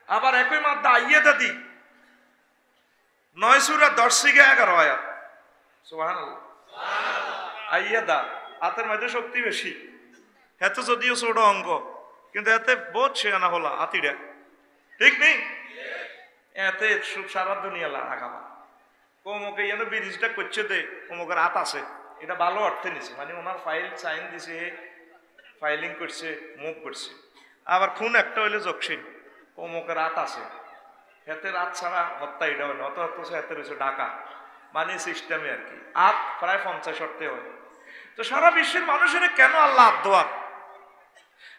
আবার একই মাদ্দা আইয়ে দাদি 9 সূরা 10 থেকে 11 আয়াত। সুবহানাল্লাহ। আইয়ে দা হাতের মধ্যে শক্তি বেশি, এত যদিও ছোট অঙ্ক, কিন্তু এতে বহুত শেয়ানা হলা আতিরা, ঠিক নেই? এতে সারা দুনিয়া লাগাবা। কমকে যেন ব্রিজটা করছে দে অমুকের হাত আছে, এটা ভালো অর্থে নিছে, মানে ওনার ফাইল সাইন দিছে, ফাইলিং করছে, মুভ করছে। আবার খুন একটা হইলে জকসিন অমুকের হাত আছে, হাতে রাত ছাড়া হত্যা এটা হয় না, অত হচ্ছে হাতে রয়েছে ঢাকা, মানে সিস্টেমে আর কি। হাত প্রায় 50 অর্থে হয়। তো সারা বিশ্বের মানুষের কেন আল্লাহ হাত দোয়া,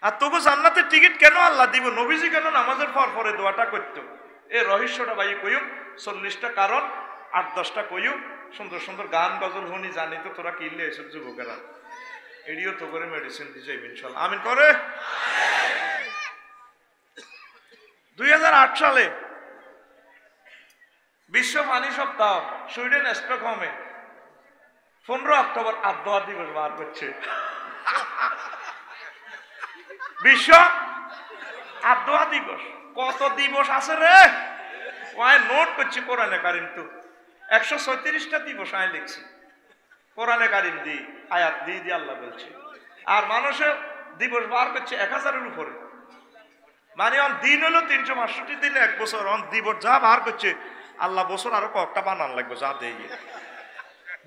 আর তবু জান্নাতের টিকিট কেন আল্লাহ দিব? নবীজি কেন নামাজের পর পরে দোয়াটা করতো? এই রহস্যটা ভাই কইম, 40টা কারণ 8-10টা কইম, সুন্দর সুন্দর গান গজল শুনি, জানি তো তোরা কিনলে এসব যুবকেরা, এডিও তো করে মেডিসিন দিছে ইনশাআল্লাহ, আমিন করে। 2008 সালে বিশ্ব পানি সপ্তাহ সুইডেন স্টকহোমে 15 অক্টোবর আবহাওয়া দিবস বার করছে। বিশ্ব আবহাওয়া দিবস। কত দিবস আছে রে, ওই নোট করছি কোরআনে কারিম, তো 136টা দিবস আয় লিখছি কোরআনে কারিম দি, আয়াত দিয়ে আল্লাহ বলছে। আর মানুষের দিবস বার করছে 1000-এর উপরে, মানে দিন হলো 365 দিনে 1 বছর, দিবস যা বার করছে আল্লাহ বছর আরো কয়েকটা বানান লাগবে যা দিয়ে।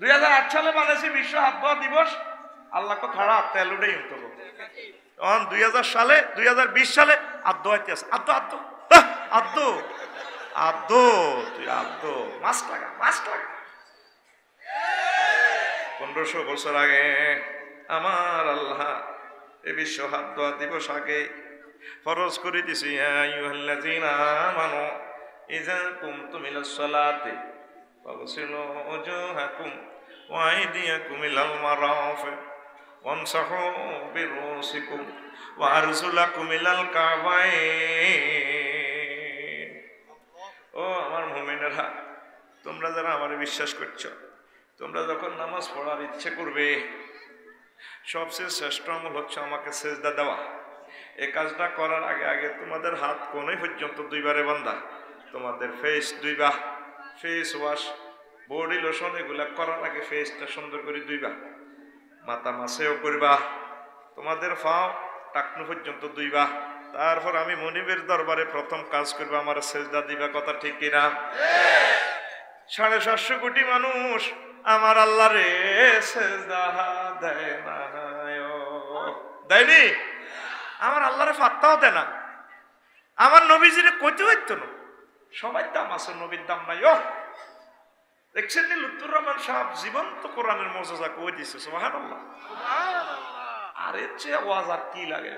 2008 সালে বানাইছি বিশ্ব আবহাওয়া দিবস, আল্লাহ কো খাড়া তেল উঠেই হতো। 2020 সালে আদ্দো আছে, আদ্দো তুই আদ্দো মাস্ক লাগা। 1500 বছর আগে আমার আল্লাহ এই বিশ্ব আবহাওয়া দিবস আগে ফরজ করে দিছি, আইয়ুহাল্লাযীনা আমানু ইযা কুমতুম ইলাস সালাতি ফাগসিলু ওজুহাকুম ওয়া আইদিয়াকুম ইলাল মারাফিক ওয়ামসাহু বিরুসিকুম ওয়া আরজুলাকুম ইলাল কাবাইন। ও আমার মুমিনেরা, তোমরা যারা আমারে বিশ্বাস করছো, তোমরা যখন নামাজ পড়ার ইচ্ছে করবে, সবচেয়ে শ্রেষ্ঠ আমল হচ্ছে আমাকে সেজদা দেওয়া। এই কাজটা করার আগে আগে তোমাদের হাত কোণে পর্যন্ত 2 বারে বান্ধা, তোমাদের ফেস 2 বার, ফেস ওয়াশ, বডি লোশন এগুলা করার আগে ফেসটা সুন্দর করে 2 বার, মাথা মাসেও করবা, তোমাদের পাও টাকনু পর্যন্ত 2 বার। তারপর আমি মনিবের দরবারে প্রথম কাজ করবো, আমার সেজদা দিবা। কথা ঠিক কিনা? 750 কোটি মানুষ আমার আল্লাহ রে সেজদা দেয় না, দেয়নি? আমার আল্লাহরে ফাত্তাও দেয় না, আমার নবীজিরে কইতে হইতো না। সবাই দাম আছে, নবীর দাম নাই। ও দেখছেন নি লুৎফুর রহমান সাহেব জীবন্ত কোরআনের মর্যাদা কই দিছে, সুবহানাল্লাহ। আর এর চেয়ে ওয়াজ আর কি লাগে?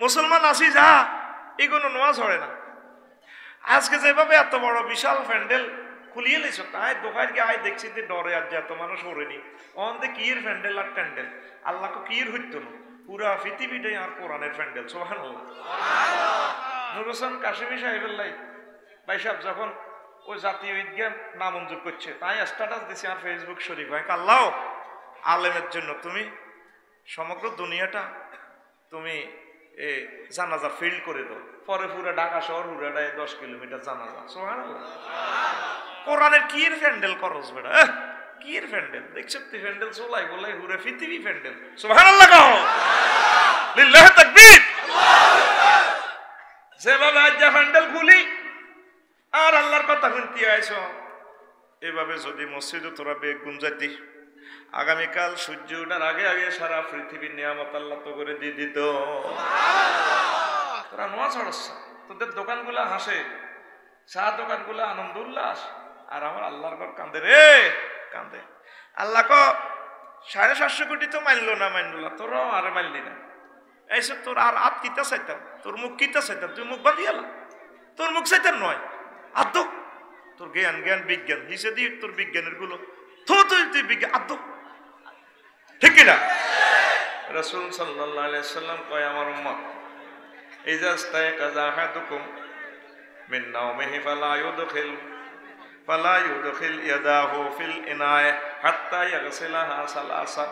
মুসলমান আসি যা এগুলো নোয়াজ হয় না। আজকে যেভাবে এত বড় বিশাল প্যান্ডেল খুলিয়ে লেছ, তাই দোকান গিয়ে আয় দেখছি যে ডরে আর যে এত মানুষ ওরেনি অন্তে কিয়ের প্যান্ডেল আর প্যান্ডেল, আল্লাহকে কিয়ের হইতো না, পুরা পৃথিবীটাই আর কোরআনের প্যান্ডেল। সুবহানাল্লাহ। নূর হোসেন কাশিমি সাহেবুল্লাহ ভাই সাহেব যখন ওই জাতীয় ঈদগাহ নামঞ্জুর করছে, তাই স্ট্যাটাস দিছে আর ফেসবুক শরীফ, হয় আল্লাহ আলেমের জন্য তুমি সমগ্র দুনিয়াটা তুমি জানাজা ফিল্ড করে দাও, পরে পুরো ঢাকা শহর হুড়াটায় 10 কিলোমিটার জানাজা। সুবহানাল্লাহ। কোরআনের কিয়ের প্যান্ডেল করস বেটা, কিয়ের প্যান্ডেল দেখছ তুই? প্যান্ডেল চলাই বলাই হুড়ে পৃথিবী প্যান্ডেল। সুবহানাল্লাহ কও, লিল্লাহি তাকবীর। যেভাবে আজ প্যান্ডেল খুলি আর আল্লাহর কথা শুনতে আইছো, এভাবে যদি মসজিদে তোরা বেগুন যাইতি, আগামীকাল সূর্য ওঠার আগে আগে সারা পৃথিবীর নিয়ামত আল্লাহ তো করে দিয়ে দিত। তোরা নোয়া ছড়াচ্ছ, তোদের দোকানগুলা হাসে, চা দোকানগুলা আনন্দ উল্লাস, আর আমার আল্লাহর ঘর কান্দে রে, কান্দে। আল্লাহ ক 750 কোটি তো মানলো না, তোরাও আর মানলি না। এইসব তোর আর হাত কিতা চাইতাম, তোর মুখ কিতা চাইতাম, তুই মুখ বাঁধি এলা, তোর মুখ চাইতাম নয় আদ্য, তোর জ্ঞান বিজ্ঞান হিসে দিয়ে তোর বিজ্ঞানের গুলো তুই বিজ্ঞান আদ্য, ঠিক কিনা? রাসূল সাল্লাল্লাহু আলাইহি সাল্লাম কয়, আমার উম্মত ইযা ইস্তায়কাযা আহাদুকুম মিন নাওমিহি ফালা ইউদখিল ইয়াদাহু ফিল ইনায় হাত্তা ইয়াগসিলাহা সালাসা।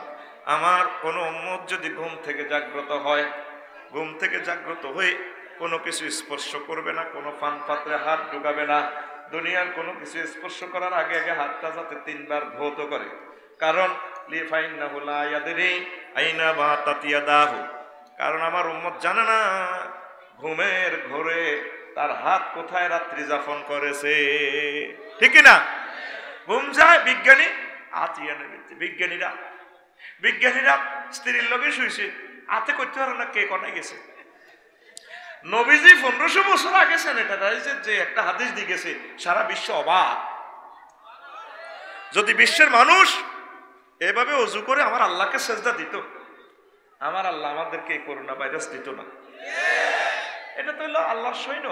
আমার কোন উম্মত যদি ঘুম থেকে জাগ্রত হয়, ঘুম থেকে জাগ্রত হয়ে কোনো কিছু স্পর্শ করবে না, কোনো পান পাত্রে হাত ঢুকাবে না। দুনিয়ার কোনো কিছু স্পর্শ করার আগে আগে হাতটা যাতে 3 বার ধৌত করে, কারণ লিফাইন্নাহু লা ইয়াদরি আইনা বাতাত ইয়াদাহু, কারণ আমার উম্মত জানে না ঘুমের ঘোরে তার হাত কোথায় রাত্রি যাপন করেছে। ঠিক না? ঘুম যায় বিজ্ঞানী আতিয়া নেবে, বিজ্ঞানীরা স্ত্রীর লগে শুয়েছে, হাতে করতে পারে না কে কোনায় গেছে। নবীজি 1500 বছর আগে স্যানিটাইজার যে একটা হাদিস দিয়ে গেছে, সারা বিশ্ব অবাক। যদি বিশ্বের মানুষ এভাবে ওযু করে আমার আল্লাহকে সেজদা দিত, আমার আল্লাহ আমাদেরকে এই করোনা ভাইরাস দিত না। এটা তো হলো আল্লাহর সৈন্য।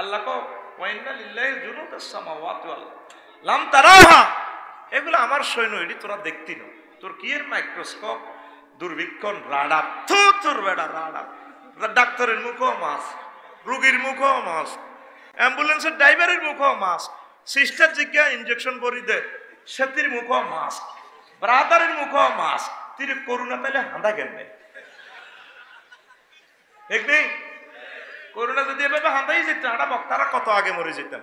আল্লাহ কো ওয়াইন্না লিল্লাহি জুনুদাস সামাওয়াতি ওয়াল লাম তারাহা, এগুলো আমার সৈন্য, এটি তোরা দেখতি না। তোর কি এর মাইক্রোস্কোপ, দূরবীক্ষণ, রাডার, তোর বেড়া রাডার, ডাক্তারের মুখও মাছ, রোগীর মুখও মাছ, অ্যাম্বুলেন্সের ড্রাইভারের মুখও মাছ, সিস্টার জিজ্ঞা ইঞ্জেকশন বড়ি দে সেতির মুখও মাছ, ব্রাদারের মুখও মাছ। তিনি করোনা তাইলে হাঁদা কেন নেই? ঠিক নেই? করোনা যদি এভাবে হাঁদাই যেত, হাঁটা বক্তারা কত আগে মরে যেতাম।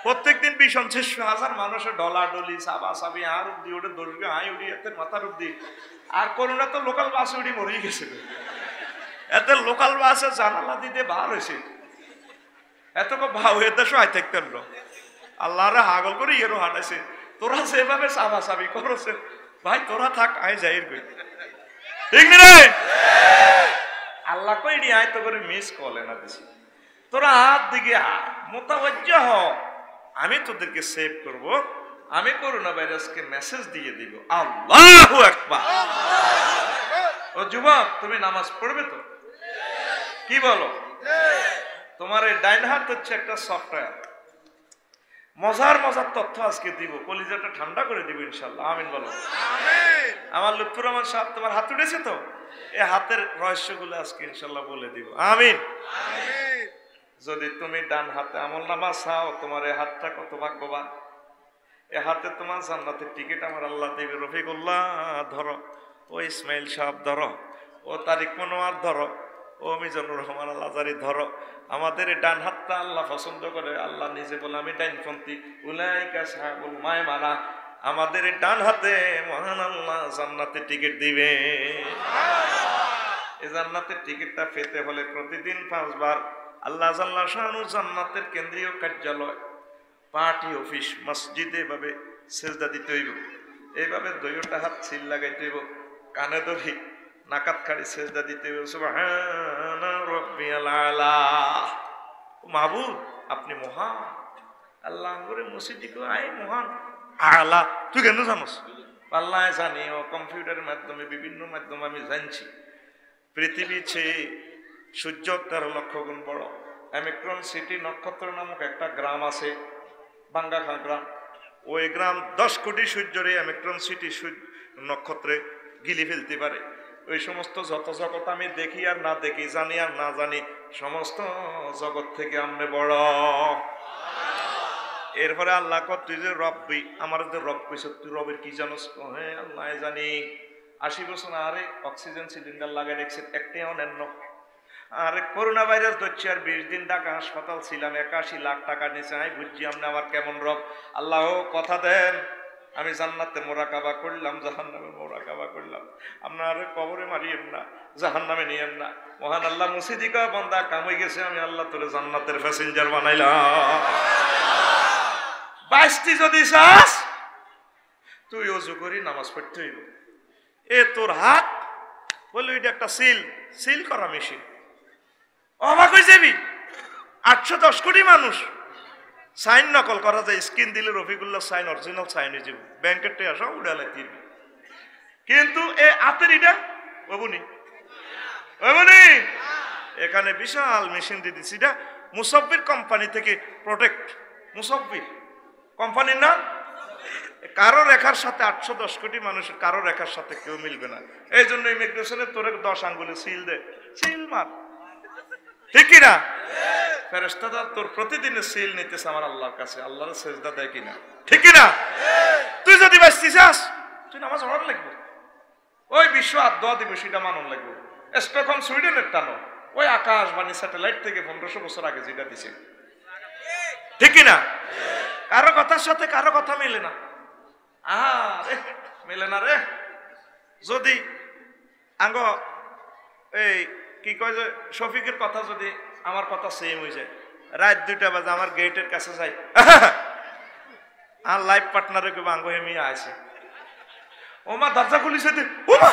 প্রত্যেকদিন 20-25,000 মানুষের ডলাডলি সাবাসাবি আর উদ্দি ওটা দর্শকে হাই উড়ি এত মাথার উদ্দি। আর করোনা তো লোকাল বাসে উড়ি মরেই গেছে। এত লোকাল বাসে জানালা দিতে বার হয়েছে, এত ভাও এতে সহায় থাকতেন না। আল্লাহরে হাগল করে ইয়েরও হাঁটাইছে, তোরা যেভাবে সাবাসাবি করছে ভাই তোরা থাক, আয় যাই ঠিক না রে? আল্লাহ কই এটি আয় তো করে মিস করলে না দিছি, তোরা হাত দিকে মোতাবজ্জ হ, আমি তোদেরকে সেভ করব, আমি করোনা ভাইরাসকে মেসেজ দিয়ে দিব। আল্লাহু আকবার। ও যুবক, তুমি নামাজ পড়বে তো? কি বলো? তোমার এই ডাইন হাত হচ্ছে একটা সফটওয়্যার। মজার মজার তথ্য আজকে দিব, কলিজাটা ঠান্ডা করে দিব ইনশাল্লাহ। আমিন বলো। আমার লুৎফুর রহমান সাহেব তোমার হাত উঠেছে তো, এই হাতের রহস্যগুলো আজকে ইনশাল্লাহ বলে দিব। আমিন। যদি তুমি ডান হাতে আমলনামা চাও, তোমার এই হাতটা কত ভাগ্যবান। এ হাতে তোমার জান্নাতের টিকিট আমার আল্লাহ দেবে। রফিকুল্লাহ ধরো, ও ইসমাইল সাহেব ধরো, ও তারিক মনোয়ার ধরো, ও মিজানুর রহমান আল-আজারি ধরো। আমাদের এই ডান হাতটা আল্লাহ পছন্দ করে। আল্লাহ নিজে বলে আমি ডাইনপন্থী, উলাইকা সাহাবুল মায়মানা। আমাদের এই ডান হাতে মহান আল্লাহ জান্নাতের টিকিট দিবে। এই জান্নাতের টিকিটটা পেতে হলে প্রতিদিন 5 বার আল্লাহ জাল্লা শানু জান্নাতের কেন্দ্রীয় কার্যালয়, পার্টি অফিস, মসজিদে এভাবে সেজদা দিতে হইব। এইভাবে 2টা হাত সিল লাগাইতে হইব, কানে ধরি নাকাত কাড়ি সেজদা দিতে হইব। সুবহানা রাব্বিয়াল আলা। মাহবুব আপনি মহান, আল্লাহ করে মসজিদে কো আই মহান আলা। তুই কেন জানোস? আল্লাহ জানি, ও কম্পিউটারের মাধ্যমে বিভিন্ন মাধ্যমে আমি জানছি। পৃথিবী চেয়ে সূর্য 13 লক্ষ গুণ বড়। অ্যামিক্রন সিটি নক্ষত্র নামক একটা গ্রাম আছে, বাঙ্গাখাল গ্রাম। ওই গ্রাম 10 কোটি সূর্যরে অ্যামিক্রন সিটি নক্ষত্রে গিলি ফেলতে পারে। ওই সমস্ত যত জগৎ আমি দেখি আর না দেখি, জানি আর না জানি, সমস্ত জগৎ থেকে আমরা বড়। এরপরে আল্লাহ কত তুই যে রব্বি, আমার যে রব কইছ, তুই রবের কি জানোস? হ্যাঁ আল্লাহ জানি। 80 বছর আরে অক্সিজেন সিলিন্ডার লাগাই রেখেছেন, একটাও নেন। আরে করোনা ভাইরাস ধরছে, আর 20 দিন ঢাকা হাসপাতাল ছিলাম, 81 লাখ টাকা নিচে। আমি বুঝছি আপনি আমার কেমন রব। আল্লাহ কথা দেন, আমি জান্নাতে মোরাকাবা করলাম, জাহান্নামে মোরাকাবা করলাম। আপনার কবরে মারিয়েন না, জাহান্নামে নিয়েন না। মহান আল্লাহ মুসিদিকা বান্দা কাম হয়ে গেছে, আমি আল্লাহ তোরে জান্নাতের প্যাসেঞ্জার বানাইলাম। 22টি যদি চাস তুই ওযু করি নামাজ পড়তে হইব। এ তোর হাত বলে এটা একটা সিল করা মেশিন। অবাক হয়ে যাবি, 810 কোটি মানুষ সাইন নকল করা যায়। স্ক্রিন দিলে রফিকুল্লাহ সাইন অরিজিনাল সাইন হয়ে যাবে, ব্যাংকের টাকা সব উড়ালে তিরবি। কিন্তু এ হাতের এটা বাবুনি এখানে বিশাল মেশিন দিয়ে দিচ্ছি। এটা মুসাব্বির কোম্পানি থেকে প্রোটেক্ট, মুসাব্বির কোম্পানির নাম। কারো রেখার সাথে 810 কোটি মানুষের কারো রেখার সাথে কেউ মিলবে না। এই জন্য ইমিগ্রেশনে তোরে 10 আঙ্গুলে সিল দে, সিল মার। ঠিক কিনা? ফেরেশতারা তোর প্রতিদিনের সিল নিতেছে আমার আল্লাহর কাছে, আল্লাহর সেজদা দেয় কিনা? ঠিক কিনা? তুই যদি বাঁচতে চাস তুই নামাজ পড়ার লাগবে। ওই বিশ্ব আদ দিবস এটা মানন লাগবে। স্টকহোম সুইডেনের টানো, ওই আকাশবাণী স্যাটেলাইট থেকে 1500 বছর আগে যেটা দিছে, ঠিক না? কারো কথার সাথে কারো কথা মেলে না। আরে মেলে না রে। যদি আঙ্গ এই কি কয় যে শফিকের কথা যদি আমার কথা সেম হয়ে যায়, রাত 2টা বাজে আমার গেটের কাছে যাই, আর লাইফ পার্টনারে কেউ আঙ্গ হেমি আছে, ওমা দরজা খুলিছে, ওমা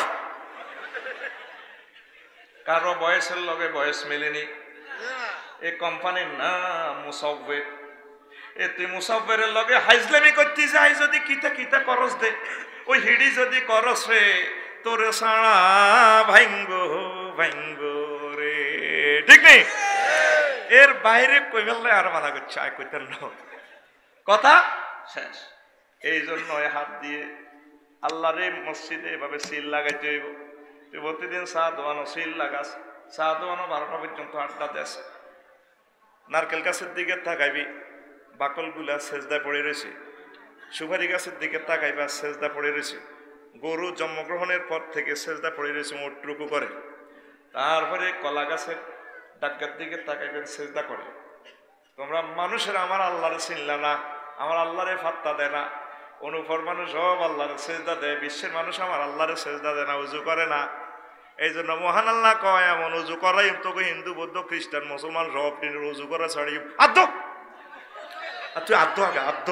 কারো বয়সের লগে বয়স মেলেনি। এই কোম্পানির নাম মুসাফির। এ তুই মুসাফিরের লগে হাইজলামি করতে যাই যদি কিতা কিতা করস দে, ওই হিড়ি যদি করস রে তোর সাড়া ভাঙ্গো ভাঙ্গো রে, ঠিক নেই? এর বাইরে কই ফেললে আর মানা করছে, আয় কইতেন না, কথা শেষ। এই জন্য হাত দিয়ে আল্লাহ রে মসজিদে এভাবে সিল লাগাইতে হইব। তুই প্রতিদিন চা দোয়ানো সিল লাগাস, চা দোয়ানো 12টা পর্যন্ত আড্ডা দেস, নারকেল গাছের দিকে তাকাইবি বাকলগুলা সেজদায় পড়ে রয়েছে, সুপারি গাছের দিকে তাকাইবা সেজদা পড়ে রয়েছে, গরু জন্মগ্রহণের পর থেকে সেজদা পড়ে রয়েছে মোটরুকু করে, তারপরে কলা গাছের ডাক্কার দিকে তাকাইবেন সেজদা করে। তোমরা মানুষের আমার আল্লাহরে চিনলা না, আমার আল্লাহরে ফাত্তা দেয় না। অনুপর মানুষ সব আল্লাহরে সেজদা দেয়, বিশ্বের মানুষ আমার আল্লাহরে সেজদা দেয় না, উজু করে না। এই জন্য মহান আল্লাহ কয় এমন উজু করাই তোকে হিন্দু বৌদ্ধ খ্রিস্টান মুসলমান সব দিনের উজু করা ছাড়ি আদ্য, তুই আদ্য আগে আদ্য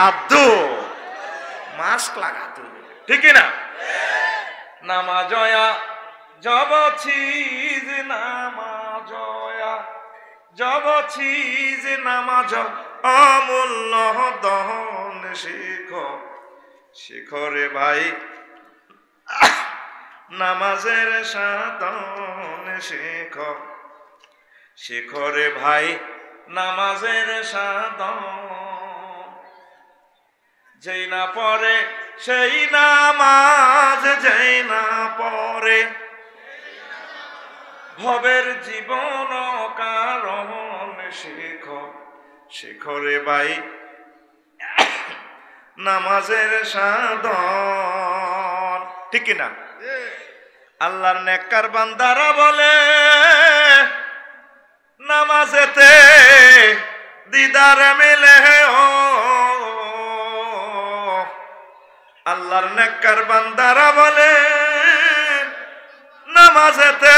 আদ্য মাস্ক লাগা তুই, ঠিক না? নামাজয়া জবছিজ নামাজয়া জবছিজ নামাজ অমূল্য দহন শিখ শিখরে ভাই নামাজের সাধন শিখ শিখরে ভাই নামাজের সাধন। যেই না পড়ে সেই নামাজ, যেই না পড়ে ভবের জীবন কারণ শিখ শিখরে ভাই নামাজের সাধন, ঠিক না? আল্লাহর নেককার বান্দারা বলে নামাজেতে দিদার মিলে, ও আল্লাহর নেককার বান্দারা বলে নামাজেতে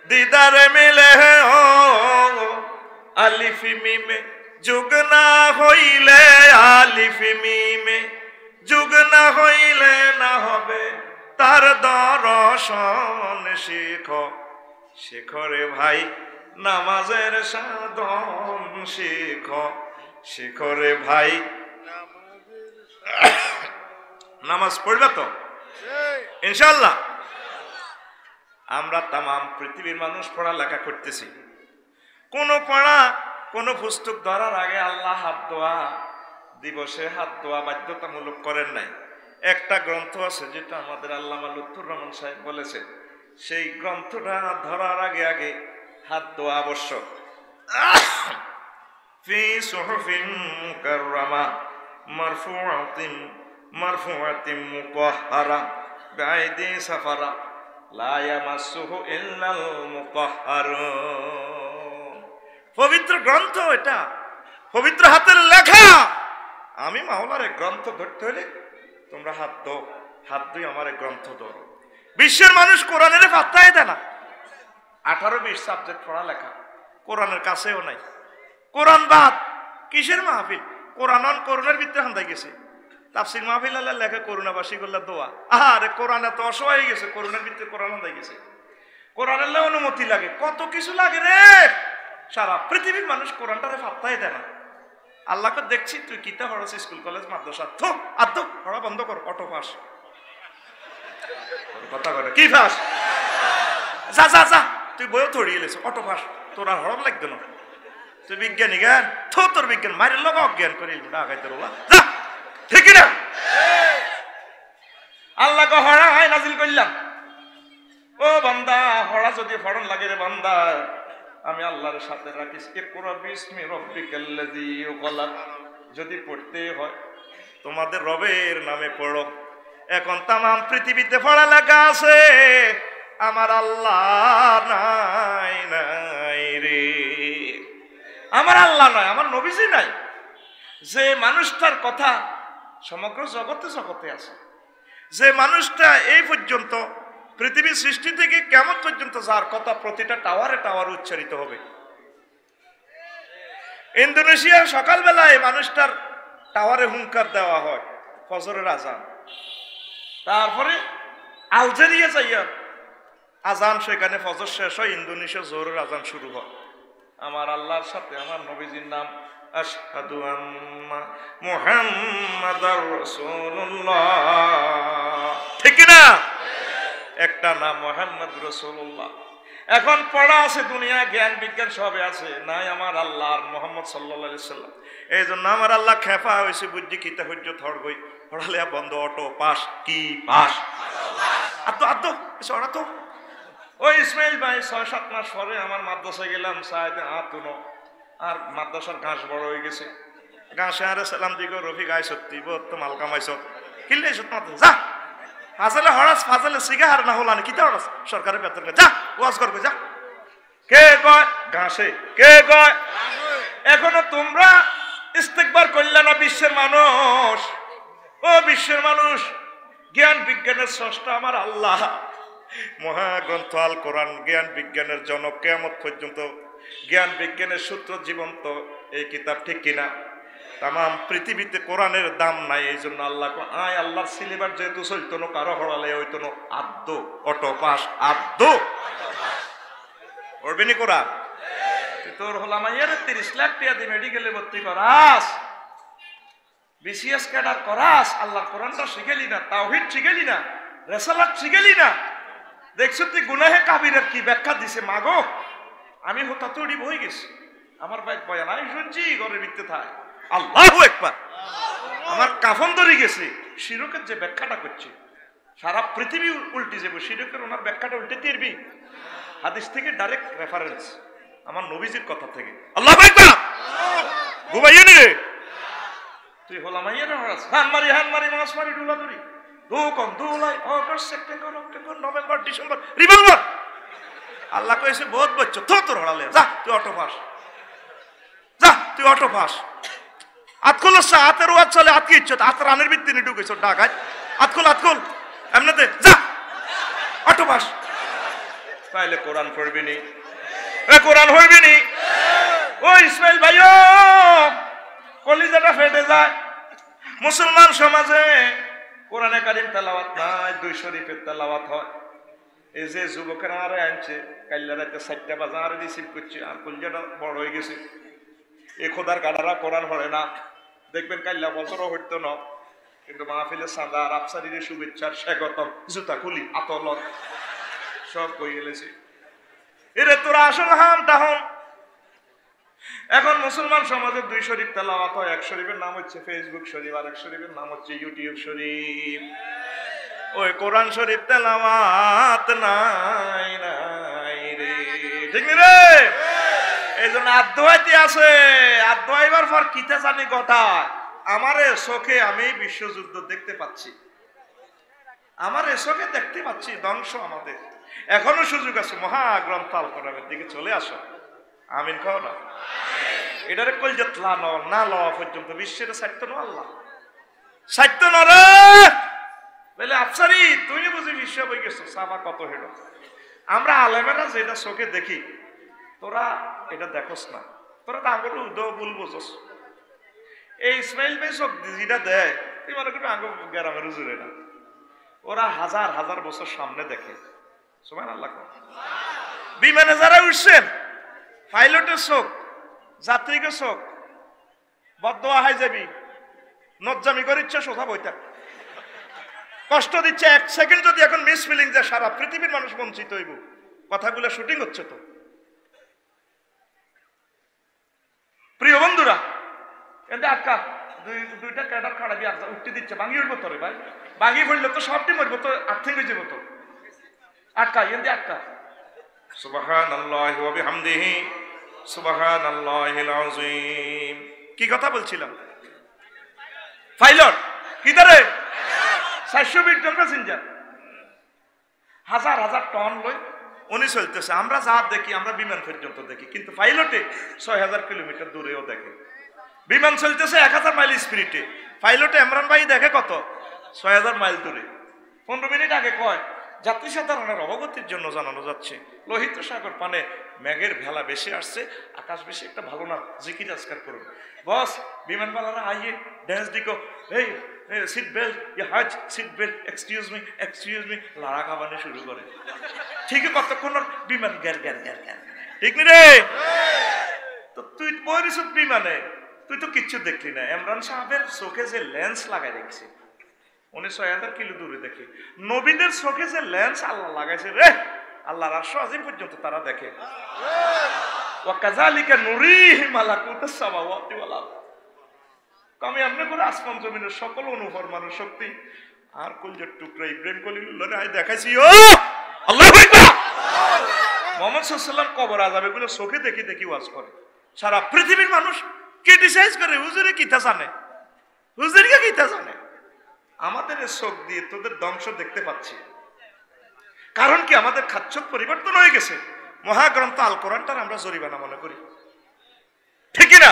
দিদার মিলে, ও আলিফ মিমে যুগ না হইলে, আলিফ মিমে যুগ না হইলে না হবে তার দর্শন শিখ শিখরে ভাই নামাজের সাধন শিখ শিখরে ভাই। নামাজ পড়বে তো ইনশাআল্লাহ? আমরা তামাম পৃথিবীর মানুষ পড়ালেখা করতেছি, কোন পুস্তক ধরার আগে আল্লাহ হাত দোয়া দিবসে হাত দোয়া বাধ্যতামূলক করেন নাই। একটা গ্রন্থ আছে যেটা আমাদের আল্লামা লুৎফুর রহমান সাহেব বলেছে, সেই গ্রন্থটা ধরার আগে আগে হাত দোয়া আবশ্যক। ফি সুহুফিন মুকাররামা মারফুআতিন মুতাহহারা বিআইদি সাফারা লা ইয়ামাসসুহু ইল্লাল মুতাহহারুন। পবিত্র গ্রন্থ, এটা পবিত্র হাতের লেখা। আমি মাওলার এক গ্রন্থ ধরতে হলে তোমরা হাত দুই আমার এক গ্রন্থ ধরো। বিশ্বের মানুষ কোরআনের পাত্তাই দেয় না। 18-20 সাবজেক্ট পড়া লেখা, কোরআনের কাছেও নাই। কোরআন বাদ কিসের মাহফিল? করোনার ভিতরে হান্দাই গেছে। তাফসীর মাহফিল আল্লাহ লেখে করোনাবাসী করলে দোয়া। আরে কোরআন এত অসহায় হয়ে গেছে, করোনার ভিতরে কোরআন হান্দাই গেছে। কোরআনের অনুমতি লাগে, কত কিছু লাগে রে। সারা পৃথিবীর মানুষ কোরআনটারে পাত্তাই দেয় না। আল্লাহকে দেখছি তুই কিতা পড়াস স্কুল কলেজ মাদ্রাসা, পড়া বন্ধ কর, অটো পাস। কথা করে কি পাস? যা যা যা, তুই বইও থড়িয়ে লেছ, অটো পাস। তোর আর হরম লাগবে না, তুই বিজ্ঞানী জ্ঞান তোর বিজ্ঞান মায়ের লোক অজ্ঞান করে ডাকাইতে রোলা যা, ঠিক না? আল্লাহকে হরা হয় নাজিল করলাম, ও বান্দা হরা যদি ফড়ন লাগে রে বান্দা, আমি আল্লাহর সাথে রাখিস। ইকরা বিসমি রাব্বিকাল্লাযী খলাক। যদি পড়তে হয় তোমাদের রবের নামে পড়ো। এখন তামাম পৃথিবীতে পড়ালেখা আছে, আমার আল্লাহ নাই নাই রে, আমার আল্লাহ নাই, আমার নবীজি নাই। যে মানুষটার কথা সমগ্র জগতে জগতে আছে, যে মানুষটা এই পর্যন্ত পৃথিবীর সৃষ্টি থেকে কেমন পর্যন্ত যার কথা প্রতিটা টাওয়ারে টাওয়ারে উচ্চারিত হবে। ইন্দোনেশিয়ার সকালবেলায় মানুষটার টাওয়ারে হুঙ্কার দেওয়া হয় ফজরের আজান, তারপরে আলজেরিয়া যাইয়া আজান, সেখানে ফজর শেষ হয়, ইন্দোনেশিয়া জোহরের আজান শুরু হয়। আমার আল্লাহর সাথে আমার নবীজির নাম আশহাদু আন্না মুহাম্মাদার রাসূলুল্লাহ, ঠিক না? একটা নাম মুহাম্মদ রাসূলুল্লাহ। এখন পড়া আছে দুনিয়া, জ্ঞান বিজ্ঞান সবে আছে, নাই আমার আল্লাহ আর মুহাম্মদ সাল্লাল্লাহু আলাইহি সাল্লাম। এই জন্য আমার আল্লাহ খেপা হয়েছে, বুদ্ধি কিতা হজ্জ থর গই পড়ালে বন্ধ, অটো পাস কি পাস আতো আতো ওরা তো। ওই ইসমাইল ভাই ৬-৭ মাস পরে আমার মাদ্রাসায় গেলাম, সাহেবে হাতুনো আর মাদ্রাসার ঘাস বড় হয়ে গেছে, ঘাসে আরে সালাম দিগো রফিক আয় সত্যি বহুত তো মাল কামাইছ কিনলে মাদ্রাসা যা ফাজলে হরাস ফাজলে সিগা আর না হলানি কিতা হরাস সরকারের বেতন যা ওয়াজ করবে যা। কে কয় ঘাসে, কে কয়? এখনো তোমরা ইস্তেকবার করলে না বিশ্বের মানুষ, ও বিশ্বের মানুষ, জ্ঞান বিজ্ঞানের স্রষ্টা আমার আল্লাহ, মহাগ্রন্থ আল কোরআন জ্ঞান বিজ্ঞানের জনক, কিয়ামত পর্যন্ত জ্ঞান বিজ্ঞানের সূত্র জীবন্ত এই কিতাব, ঠিক কিনা? তাম পৃথিবীতে কোরআনের দাম নাই, এই জন্য আল্লাহ আয় আল্লাহর সিলেবাস যেহেতু চলতো না, কারো হরালে হইতো না, আদ্য অটো পাস আদ্য পড়বিনি কোরআন। তোর হলাম 30 লাখ টাকা দিয়ে মেডিকেলে ভর্তি করাস, বিসিএস ক্যাডার করাস, আল্লাহর কোরআনটা শিখেলি না, তাওহীদ শিখেলি না, রেসালাত শিখেলি না। দেখছো তুই গুনাহে কাবিরের কি ব্যাখ্যা দিছে, মাগো আমি হতা তৈরি হয়ে গেছি, আমার ভাই বয়ান আমি শুনছি ঘরের ভিতরে থাক, আল্লাহু আকবার, আমার কাফন ধরে গেছে। শিরকের যে ব্যাখ্যাটা করছে সারা পৃথিবী উল্টে যাবে, শিরকের ওনার ব্যাখ্যাটা উল্টে দিবি, হাদিস থেকে ডাইরেক্ট রেফারেন্স, আমার নবীজির কথা থেকে। আল্লাহু আকবার, ঘুমাইয়ে নি রে তুই হলাম হান মারি মাস মারি ডুলা ধরি দুকন দুলাই August September October November December revolver. আল্লাহ কইছে বহুত বচ্চ তোর হড়ালে যা তুই অটো পাস, যা তুই অটো পাস। আতখুল হাতের ওয়াজ চলে, আতকে ইচ্ছত হাত রানের ভিত্তি নি ঢুকেছ ডাকায়, আতখুল এমনিতে যা অটো পাস। তাইলে কোরআন পড়বি নি, কোরআন হইবি নি? ও ইসমাইল ভাইও কলিজাটা ফেটে যায়, মুসলমান সমাজে কোরআনে কারিম তেলাওয়াত নাই, 2 শরীফের তেলাওয়াত হয়। এই যে যুবকেরা আরে আনছে কাইল্লা রাতে 4টা বাজে আরে রিসিভ করছে, আর কলিজাটা বড় হয়ে গেছে। এই খোদার গাড়ারা কোরআন পড়ে না, দেখবেন কাইল্লা বছরও হইতো না, কিন্তু মাহফিলে সাদা আর আফসারির শুভেচ্ছার স্বাগতম, জুতা খুলি আতলত সব কই গেলেছে। এরে তোরা আসল হাম তাহম। এখন মুসলমান সমাজের 2 শরীফ তেলাওয়াত হয়, 1 শরীফের নাম হচ্ছে ফেসবুক শরীফ, আর 1 শরীফের নাম হচ্ছে ইউটিউব শরীফ। ওই কোরআন শরীফ তেলাওয়াত নাই নাই রে, ঠিক রে? এই জন্য আদোয়াইতে আছে, আদোয়াইবার পর কিতা জানি ঘটায়। আমারে চোখে আমি বিশ্বযুদ্ধ দেখতে পাচ্ছি, আমার চোখে দেখতে পাচ্ছি ধ্বংস আমাদের। এখনো সুযোগ আছে, মহাগ্রন্থ আল কোরআনের দিকে চলে আসো, আমিন কও না? এটারে কলজাত লানো না লওয়া পর্যন্ত বিশ্বের সাইত্য না আল্লাহ সাইত্য না রে বলে আফসারি তুই বুঝি বিশ্ব হয়ে গেছো, সাফা কত হেড। আমরা আলেমেরা যেটা চোখে দেখি তোরা এটা দেখোস না, তোরা তো আঙ্গুল উদবুল বুঝোস। এই ইসমাইল ভাই চোখ যেটা দেয় তুই মনে করবি আঙ্গুল গ্রামের উজুরে না, ওরা হাজার হাজার বছর সামনে দেখে। সুবহানাল্লাহ। বিমানে যারা উঠছেন পাইলটের চোখ, যাত্রীকে চোখ, বদদোয়া হাই যাবি, নজ্জামি করে ইচ্ছা সোজা বইটা কষ্ট দিচ্ছে। 1 সেকেন্ড যদি এখন মিস ফিলিং যায় সারা পৃথিবীর মানুষ বঞ্চিত হইব। কথাগুলো শুটিং হচ্ছে তো। প্রিয় বন্ধুরা, এতে আটকা দুইটা ক্যাডার খাড়াবি আটকা উঠতে দিচ্ছে, ভাঙি উঠবো তোরে ভাই, ভাঙি পড়লে তো সবটি মরবো তো, আর্থিক হয়ে যাবো তো। আটকা এতে আটকা। সুবহানাল্লাহি ওয়া বিহামদিহি সুবহানাল্লাহিল আযীম। কি কথা বলছিলাম? পাইলট কি ধরে 420 জন প্যাসেঞ্জার, হাজার হাজার টন লই উনি চলতেছে। আমরা যা দেখি আমরা বিমান পর্যন্ত দেখি, কিন্তু পাইলটে 6000 কিলোমিটার দূরেও দেখে। বিমান চলতেছে 1000 মাইল স্পিডে, পাইলটে ইমরান ভাই দেখে কত 6000 মাইল দূরে। 15 মিনিট আগে কয় যাত্রী সাধারণের অবগতির জন্য জানানো যাচ্ছে লোহিত সাগর পানে মেঘের ভেলা বেশি আসছে, আকাশ বেশি একটা ভালো না, জিকির আজকার করুন। বস বিমানবালারা আইয়ে ড্যান্স দিকো, এই সিট বেল্ট, হাজ সিট বেল্ট, এক্সকিউজ মি লাড়া খাবানো শুরু করে। ঠিক কতক্ষণ বিমান গ্যার গ্যার গ্যার গ্যার, ঠিক নি রে? তো তুই বইরিস বিমানে, তুই তো কিচ্ছু দেখলি না। ইমরান সাহেবের চোখে যে লেন্স লাগাই রেখেছে, উনি 6000 কিলো দূরে দেখে। নবীদের চোখে যে লেন্স আল্লাহ লাগাইছে রে, আল্লাহর আরশ আজিম পর্যন্ত তারা দেখে। ওয়া কাযালিকা নুরিহি মালাকুতাস সামাওয়াতি ওয়াল আরদ। আমি আপনি করে আসমান জমিনের সকল অনুফরমানের শক্তি আর কলজার টুকরা ইব্রাহিম খলিলুল্লাহর আয় দেখাইছি। ও আল্লাহু আকবার। মুহাম্মদ সাল্লাল্লাহু আলাইহি ওয়াসাল্লাম কবর আযাব এগুলো চোখে দেখি দেখি ওয়াজ করে। সারা পৃথিবীর মানুষ ক্রিটিসাইজ করে, হুজুরে কিতা জানে, হুজুরকে কিতা জানে। আমাদের চোখ দিয়ে তোদের ধ্বংস দেখতে পাচ্ছি। কারণ কি? আমাদের খাচ্ছক পরিবর্তন হয়ে গেছে। মহাগ্রন্থ আল কোরআনটার আমরা জরিমানা মনে করি, ঠিক না?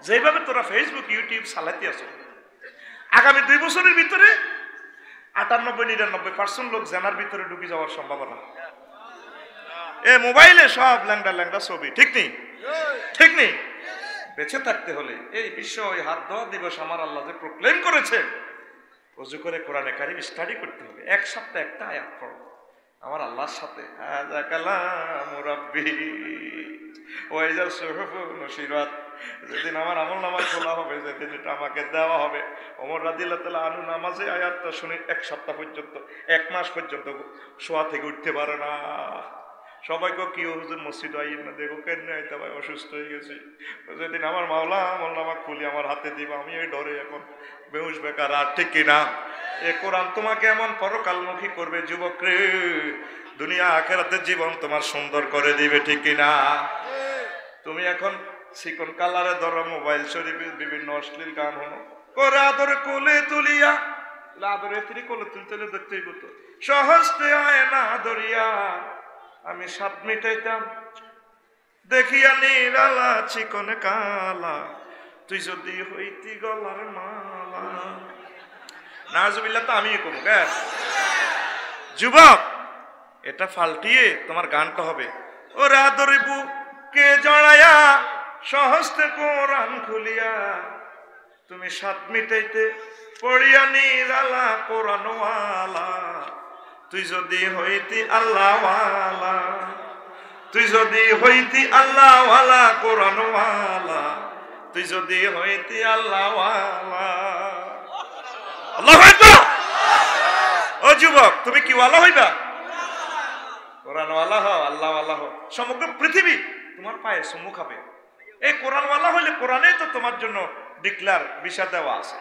যেভাবে তোরা ফেসবুক ইউটিউব চালাতে আছো, আগামী 2 বছরের ভিতরে 98-99% লোক জানার ভিতরে ঢুকে যাওয়ার সম্ভাবনা। এ মোবাইলে সব ল্যাংড়া ল্যাংড়া ছবি, ঠিক নেই? ঠিক নেই? বেঁচে থাকতে হলে এই বিশ্ব ওই হাত ধোয়া দিবস আমার আল্লাহ যে প্রক্লেম করেছে, ওযু করে কোরআনে কারিম স্টাডি করতে হবে। এক সপ্তাহে একটা আয়াত পড়ো আমার আল্লাহর সাথে। হাযা কালামু রাব্বি ওয়া ইযা সুহুফু নুশিরাত। যেদিন আমার আমলনামা খোলা হবে, যেদিন এটা আমাকে দেওয়া হবে, ওমর রাদিয়াল্লাহু তাআলা আনহু নামাজে আয়াতটা শুনে 1 সপ্তাহ পর্যন্ত, 1 মাস পর্যন্ত শোয়া থেকে উঠতে পারে না। সবাইকে কি হুজুর মসজিদ আইয়েন না, দেখো কেন আইতে ভাই অসুস্থ হয়ে গেছি। যেদিন আমার মাওলা আমলনামা খুলি আমার হাতে দিবা, আমি এই ডরে এখন বেহুশ বেকার। আর ঠিক কিনা? এ কোরআন তোমাকে এমন পরকালমুখী করবে যুবক রে, দুনিয়া আখিরাতের জীবন তোমার সুন্দর করে দিবে, ঠিক কিনা? তুমি এখন চিকন কালারে ধরো মোবাইল শরীফে বিভিন্ন অশ্লীল গান হলো, করে আদরে কোলে তুলিয়া, আদরে তিনি কোলে তুলতে দেখতেই হতো। সহজতে আয় না ধরিয়া আমি স্বাদ মিটাইতাম, দেখিয়া নিরালা চিকন কালা, তুই যদি হইতি গলার মালা। নাজুবিল্লাহ তো আমি কমু কেন? যুবক, এটা ফাল্টিয়ে তোমার গানটা হবে, ওরে আদরে বুকে জড়াইয়া সহস্তে কোরআন খুলিয়া, তুমি স্বাদ মিটাইতে পড়িয়া নিরালা কোরআনওয়ালা, তুই যদি হইতি আল্লাহওয়ালা, তুই যদি হইতি আল্লাহওয়ালা কোরআনওয়ালা, তুই যদি হইতি আল্লাহওয়ালা। আল্লাহু আকবার। ও যুবক, তুমি কি ওয়ালা হইবা? কোরআনওয়ালা হও, আল্লাহওয়ালা হও। সমগ্র পৃথিবী তোমার পায়ে চুমু খাবে। এই কোরআনওয়ালা হইলে কোরআনেই তো তোমার জন্য ডিক্লার বিষয় দেওয়া আছে।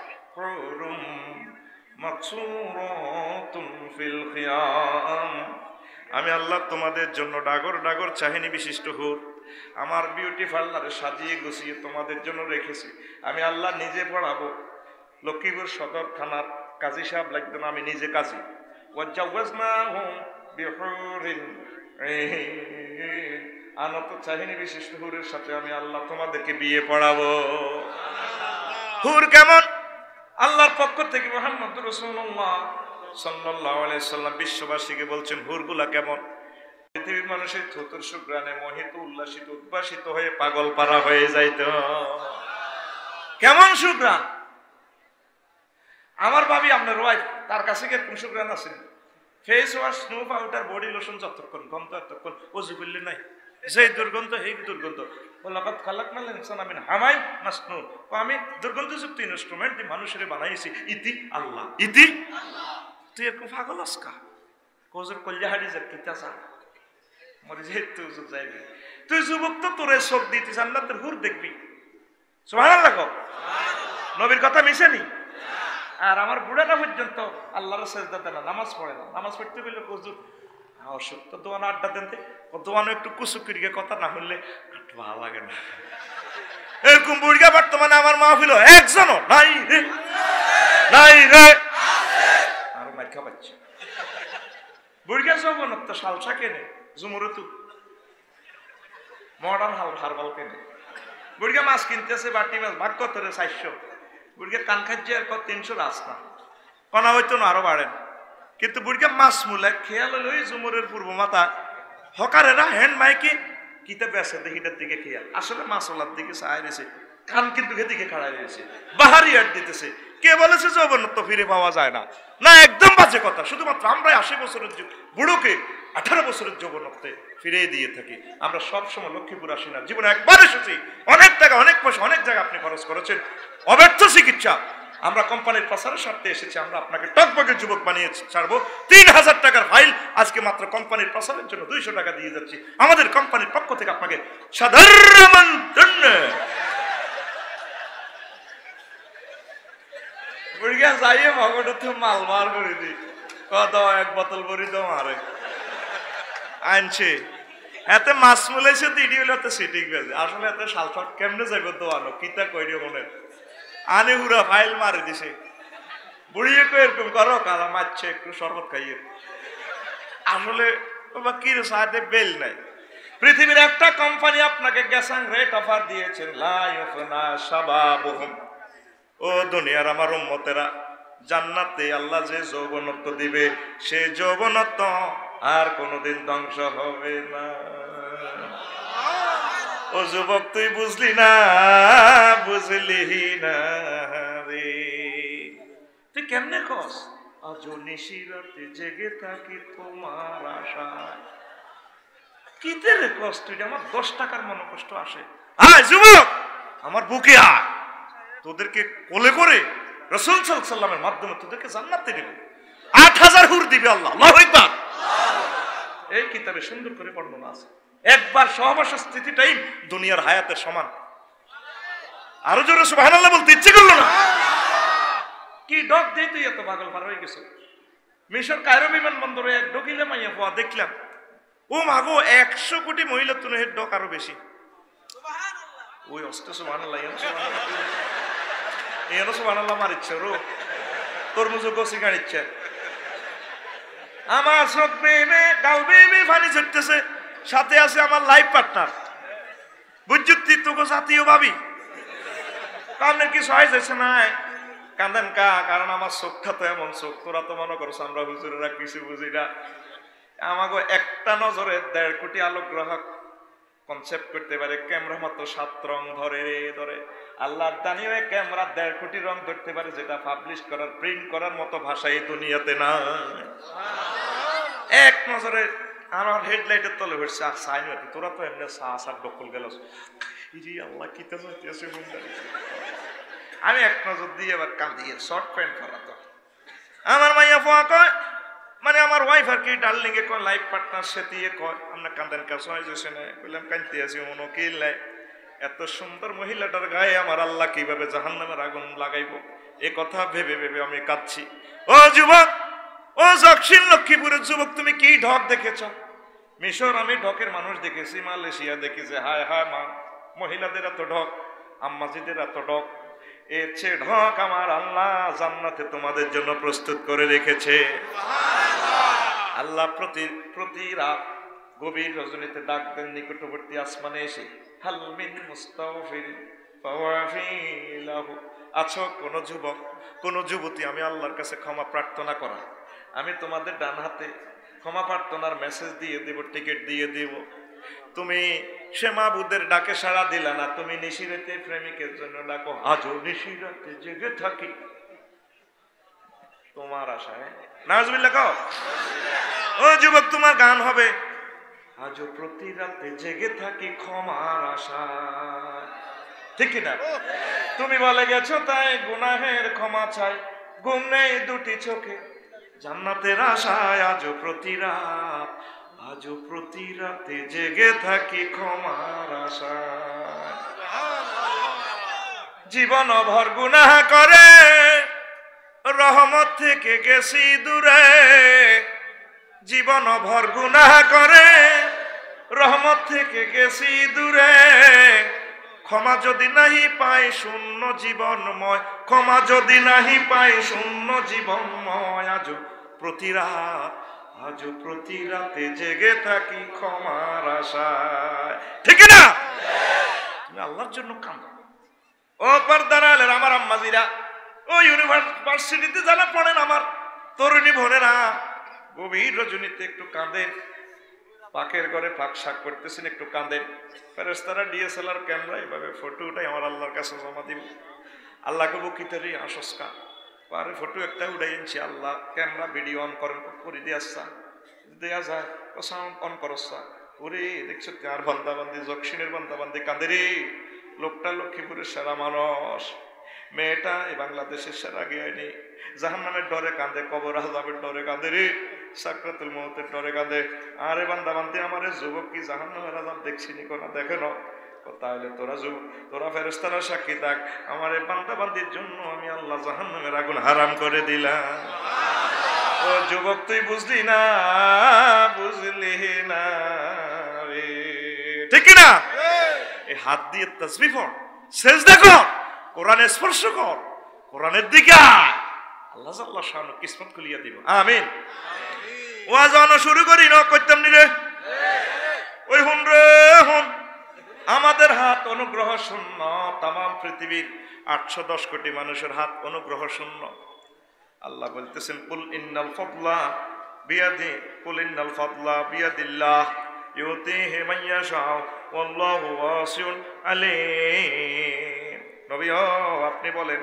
আমি আল্লাহ তোমাদের জন্য ডাগর ডাগর চাহিনি বিশিষ্ট হুর আমার বিউটি পার্লারে সাজিয়ে গুছিয়ে তোমাদের জন্য রেখেছি। আমি আল্লাহ নিজে পড়াবো। লক্ষ্মীপুর সদর থানার কাজী সাহেব লাগতো না, আমি নিজে কাজী। আনত চাহিনি বিশিষ্ট হুরের সাথে আমি আল্লাহ তোমাদেরকে বিয়ে পড়াবো। হুর কেমন? আল্লাহর পক্ষ থেকে মুহাম্মদ রাসূলুল্লাহ সাল্লাল্লাহু আলাইহি সাল্লাম বিশ্ববাসীকে বলছেন হুরগুলা কেমন। পৃথিবীর মানুষের থুতুর সুঘ্রাণে মোহিত উল্লাসিত উদ্ভাসিত হয়ে পাগল পারা হয়ে যাইত। কেমন সুঘ্রাণ! আমার ভাবি আপনার ওয়াইফ, তার কাছে কি কোন সুঘ্রাণ আছে? Face wash, snow powder, body lotion যতক্ষণ গন্ধ এতক্ষণ ওযু করলে নাই, যে দুর্গন্ধ এই দুর্গন্ধ। ওয়ালাকাদ খালাকনাল ইনসানা মিন হামাইন মাসনুন। আমি দুর্গন্ধযুক্ত ইনস্ট্রুমেন্ট দিয়ে মানুষের বানাইছি, ইতি আল্লাহ, ইতি আল্লাহ। তুই এরকম পাগল আজকা কোজর কল্যা হাড়ি যে কিতা যা মরে যে তুই যাইবি। তুই যুবক তো তোরে চোখ দিতে জান্নাতের হুর দেখবি। সুবহানাল্লাহ। নবীর কথা মিশেনি। আর আমার বুড়াটা পর্যন্ত আল্লাহর সেজদা দেয় না, নামাজ পড়ে না। নামাজ পড়তে বললে হুজুর অসুস্থ দোয়ানো আড্ডা দেন, দোয়ানো একটু কুসুকিরিকে কথা না হলে ভালো লাগে না। এরকম বুড়িয়া বর্তমানে আমার মাহফিল একজনও নাই রে, নাই রে। আর মাইকা বাচ্চা বুড়িয়া যৌবনত তো সালসা কেনে জুমুরতু মডার্ন হারবাল কেনে বুড়িয়া মাছ কিনতেছে বাটি মাছ ভাগ কত রে 400 বুড়িয়া কান খাইছে আর কত 300 রাস্তা কনা হইতো না আরো বাড়েন কিন্তু বুড়িয়া মাছ মূলে খেয়াল হলো ওই জুমুরের পূর্ব মাথা হকারেরা হ্যান্ড মাইকে কিতে বেসে দেখিটার দিকে খেয়াল আসলে মাছলার দিকে চাই রয়েছে কান কিন্তু এদিকে খাড়াই রয়েছে বাহারি আট দিতেছে কে বলেছে যৌবনত তো ফিরে পাওয়া যায় না না একদম বাজে কথা শুধুমাত্র আমরাই 80 বছরের বুড়োকে 18 বছরের যৌবনত্বে ফিরিয়ে দিয়ে থাকি আমরা সবসময় লক্ষ্মীপুর আসি না জীবনে একবার এসেছি অনেক টাকা অনেক পয়সা অনেক জায়গা আপনি খরচ করেছেন অব্যর্থ চিকিৎসা আমরা কোম্পানির প্রচারের স্বার্থে এসেছি আমরা আপনাকে টকবকে যুবক বানিয়ে ছাড়বো 3000 টাকার ফাইল আজকে মাত্র কোম্পানির প্রচারের জন্য 200 টাকা দিয়ে যাচ্ছি আমাদের কোম্পানির পক্ষ থেকে আপনাকে সাধারণ আমন্ত্রণ বুড়িয়া যাইয়ে মগটা মাল বার করে দি কত এক বোতল ভরি তো মারে আনছে এতে মাছ মুলাইছে দিদি হলে এত সিটিং বেজে আসলে এত সালফার কেমনে যাইব দোয়ানো কিতা কইরি মনে আনে পুরা ফাইল মারি দিছে বুড়িয়ে কই এরকম করো কালা মারছে একটু শরবত খাইয়ে আসলে বাবা কি রে সাথে বেল নাই পৃথিবীর একটা কোম্পানি আপনাকে গ্যাসাং রেট অফার দিয়েছেন লা ইয়াফনা শাবাবুহুম ও দুনিয়ার আমার উম্মতেরা জান্নাতে আল্লাহ যে যৌবনত্ব দিবে সেই যৌবনত্ব আর কোনোদিন ধ্বংস হবে না ও যুবক তুই বুঝলি না বুঝলি না রে তুই কেমনে কস আজ নিশিরাতে জেগে থাকি তোমার আশায় কিতে রে কস তুই আমার 10 টাকার মনে কষ্ট আসে আয় যুবক আমার বুকে আয় তোদেরকে কোলে করে রাসূল সাল্লাল্লাহু আলাইহি ওয়াসাল্লামের মাধ্যমে তোদেরকে জান্নাতে দিবে 8000 হুর দিবে আল্লাহ আল্লাহু আকবার এই কিতাবে সুন্দর করে বর্ণনা আছে একবার সহবাসের স্থিতিটাই দুনিয়ার হায়াতের সমান আরো জোরে সুবহানাল্লাহ বলতে ইচ্ছে করলো না কি ডক দেই তুই এত পাগল পার হয়ে গেছে মিশর কায়রো বিমানবন্দরে এক ডকিলে মাইয়া পোয়া দেখলাম ও মাগো 100 কোটি মহিলা তুনে হেড ডক আরো বেশি সুবহানাল্লাহ ওই অস্তে সুবহানাল্লাহ এনো সুবহানাল্লাহ মারিচ্ছে রো তরমুজ গোসি গাড়িচ্ছে আমার চোখ বেয়ে গাল বেয়ে পানি ঝরতেছে সাথে আছে আমার লাইফ পার্টনার বুঝছি তোকে জাতীয় ভাবি কারণ কিছু হয় যাচ্ছে না কান্দেন কা কারণ আমার চোখটা তো এমন চোখ তোরা তো মনে করছো আমরা হুজুরেরা কিছু বুঝি না আমাকে একটা নজরে 1.5 কোটি আলোক গ্রাহক কনসেপ্ট করতে পারে ক্যামেরা মাত্র 7 রং ধরে আল্লাহর দানিও ক্যামেরা 1.5 কোটি রং ধরতে পারে যেটা পাবলিশ করার প্রিন্ট করার মতো ভাষা এই দুনিয়াতে না এক নজরে আমার হেডলাইটের তলে বসছে আর সাইন হতে তোরা তো এমনি সার দখল গেল ইজি আল্লাহ কিতে যাইতেছে আমি এক নজর দিয়ে এবার কাঁদিয়ে শর্ট প্যান্ট পরা তো আমার মাইয়া ফোয়া কয় মানে আমার ওয়াইফ আর কি ডার্লিং এ কয় লাইফ পার্টনার সে দিয়ে কয় আমরা কান্দেন কাছে হয় যে শুনে কইলাম কাঁদতে আছি মনো কি লাই এত সুন্দর মহিলাটার গায়ে আমার আল্লাহ কিভাবে জাহান্নামের আগুন লাগাইবো এ কথা ভেবে ভেবে আমি কাঁদছি ও যুবক ও দক্ষিণ লক্ষ্মীপুরের যুবক তুমি কি ঢক দেখেছ মিশর আমি ঢকের মানুষ দেখেছি মালয়েশিয়া দেখেছি হায় হায় মা মহিলাদের এত ঢক আম্মাজিদের এত ঢক এর চেয়ে ঢক আমার আল্লাহ জান্নাতে তোমাদের জন্য প্রস্তুত করে রেখেছে আল্লাহ প্রতি রাত গভীর রজনীতে ডাক দেন নিকটবর্তী আসমানে এসে হালমিন মুস্তাগফির ফাওয়াফিলাহু আছো কোন যুবক কোন যুবতী আমি আল্লাহর কাছে ক্ষমা প্রার্থনা করা আমি তোমাদের ডান হাতে ক্ষমা প্রার্থনার মেসেজ দিয়ে দেব টিকিট দিয়ে দেব তুমি সে মাবুদের ডাকে সাড়া দিলা না তুমি নিশিরাতে প্রেমিকের জন্য ডাকো আজও নিশিরাতে জেগে থাকি তোমার আশায় নাউজুবিল্লাহ কও ও যুবক তোমার গান হবে আজও প্রতি রাতে জেগে থাকি ক্ষমার আশায় ঠিক না তুমি বলে গেছো তাই গুনাহের ক্ষমা চাই ঘুম নেই দুটি চোখে জান্নাতের আশায় আজও প্রতি রাতে জেগে থাকি ক্ষমার আশায় জীবন ভর গুনাহ করে রহমত থেকে গেছি দূরে জীবন ভর গুনাহ করে রহমত থেকে গেছি দূরে ক্ষমা যদি নাহি পাই শূন্য জীবনময় ক্ষমা যদি নাহি পাই শূন্য জীবনময় আজও প্রতি রাতে জেগে থাকি ক্ষমার আশায়। ঠিক না? তুমি আল্লাহর জন্য কাঁদো। ও পর্দার আলের আমার আম্মাজিরা, ও ইউনিভার্সিটিতে যারা পড়েন আমার তরুণী বোনেরা, গভীর রজনীতে একটু কাঁদেন। পাকের ঘরে পাক শাক করতেছেন, একটু কাঁদেন। ফেরেশতারা ডিএসএলআর ক্যামেরা এভাবে ফটো উঠাই আমার আল্লাহর কাছে জমা দিব। আল্লাহকে বুকিতারি আসস্কা পারে ফটো একটা উঠাই আনছি। আল্লাহ ক্যামেরা ভিডিও অন করে দিয়ে আসছা, দেয়া যায় সাউন্ড অন করছা। ওরে দেখছো কার বান্দাবান্দি, জকশিনের বান্দাবান্দি কাঁদে রে। লোকটা লক্ষ্মীপুরের সেরা মানুষ, মেয়েটা এই বাংলাদেশের সেরা জ্ঞানী। জাহান্নামের ডরে কাঁদে, কবর আযাবের ডরে কাঁদে রে, সাকরাতুল মউতের ডরে কাঁদে। আরে বান্দাবান্দি আমারে যুবক কি জাহান্নামের আযাব দেখছিনি কোনা? দেখে না। তাহলে তোরা ফেরেশতারা সাক্ষী থাক, আমার এই বান্দাবান্দির জন্য আমি আল্লাহ জাহান্নামের আগুন হারাম করে দিলাম। ও যুবক তুই বুঝলি না, বুঝলি না রে, ঠিক না? এই হাত দিয়ে তাসবিহ পড়, সেজদা কর, কোরআনে স্পর্শ কর, কোরআনের দিকে আল্লাহ আল্লাহ শানু কিসমত খুলিয়া দিব। আমিন। ওয়াজ আনো শুরু করি না কইতাম নি রে, ওই হুন রে হুন। আমাদের হাত অনুগ্রহ শূন্য, তাম পৃথিবীর 810 কোটি মানুষের হাত অনুগ্রহ শূন্য। আল্লাহ বলতেছেন কুল ইন্নাল ফাদলা বিয়াদি, কুল ইন্নাল ফাদলা বিয়াদিল্লাহ ইউতিহি মান ইয়াশা ওয়াল্লাহু ওয়াসিউন আলিম। নবী আপনি বলেন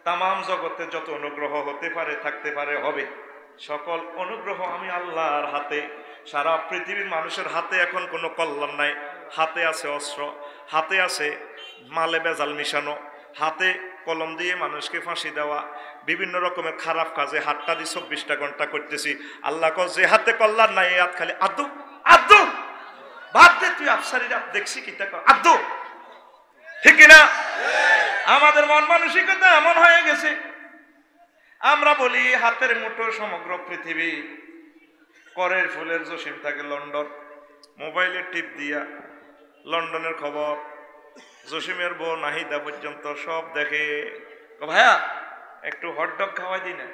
তামাম জগতে যত অনুগ্রহ হতে পারে, থাকতে পারে, হবে, সকল অনুগ্রহ আমি আল্লাহর হাতে। সারা পৃথিবীর মানুষের হাতে এখন কোনো কল্যাণ নাই। হাতে আছে অস্ত্র, হাতে আছে মালে বেজাল মিশানো, হাতে কলম দিয়ে মানুষকে ফাঁসি দেওয়া, বিভিন্ন রকমের খারাপ কাজে হাতটা দিয়ে 24টা ঘন্টা করতেছি। আল্লাহ কয় যে হাতে কল্যাণ নাই এই হাত খালি আদু আদু বাদ দে, তুই আফসারিরা দেখছি কি তা আদু, ঠিক না? আমাদের মন মানসিকতা এমন হয়ে গেছে, আমরা বলি হাতের মুঠো সমগ্র পৃথিবী। করের ফুলের জসিম থাকে লন্ডন, মোবাইলের টিপ দিয়া লন্ডনের খবর, জসিমের বউ নাহিদা পর্যন্ত সব দেখে। ভাইয়া একটু হটডগ খাওয়াই দিই না,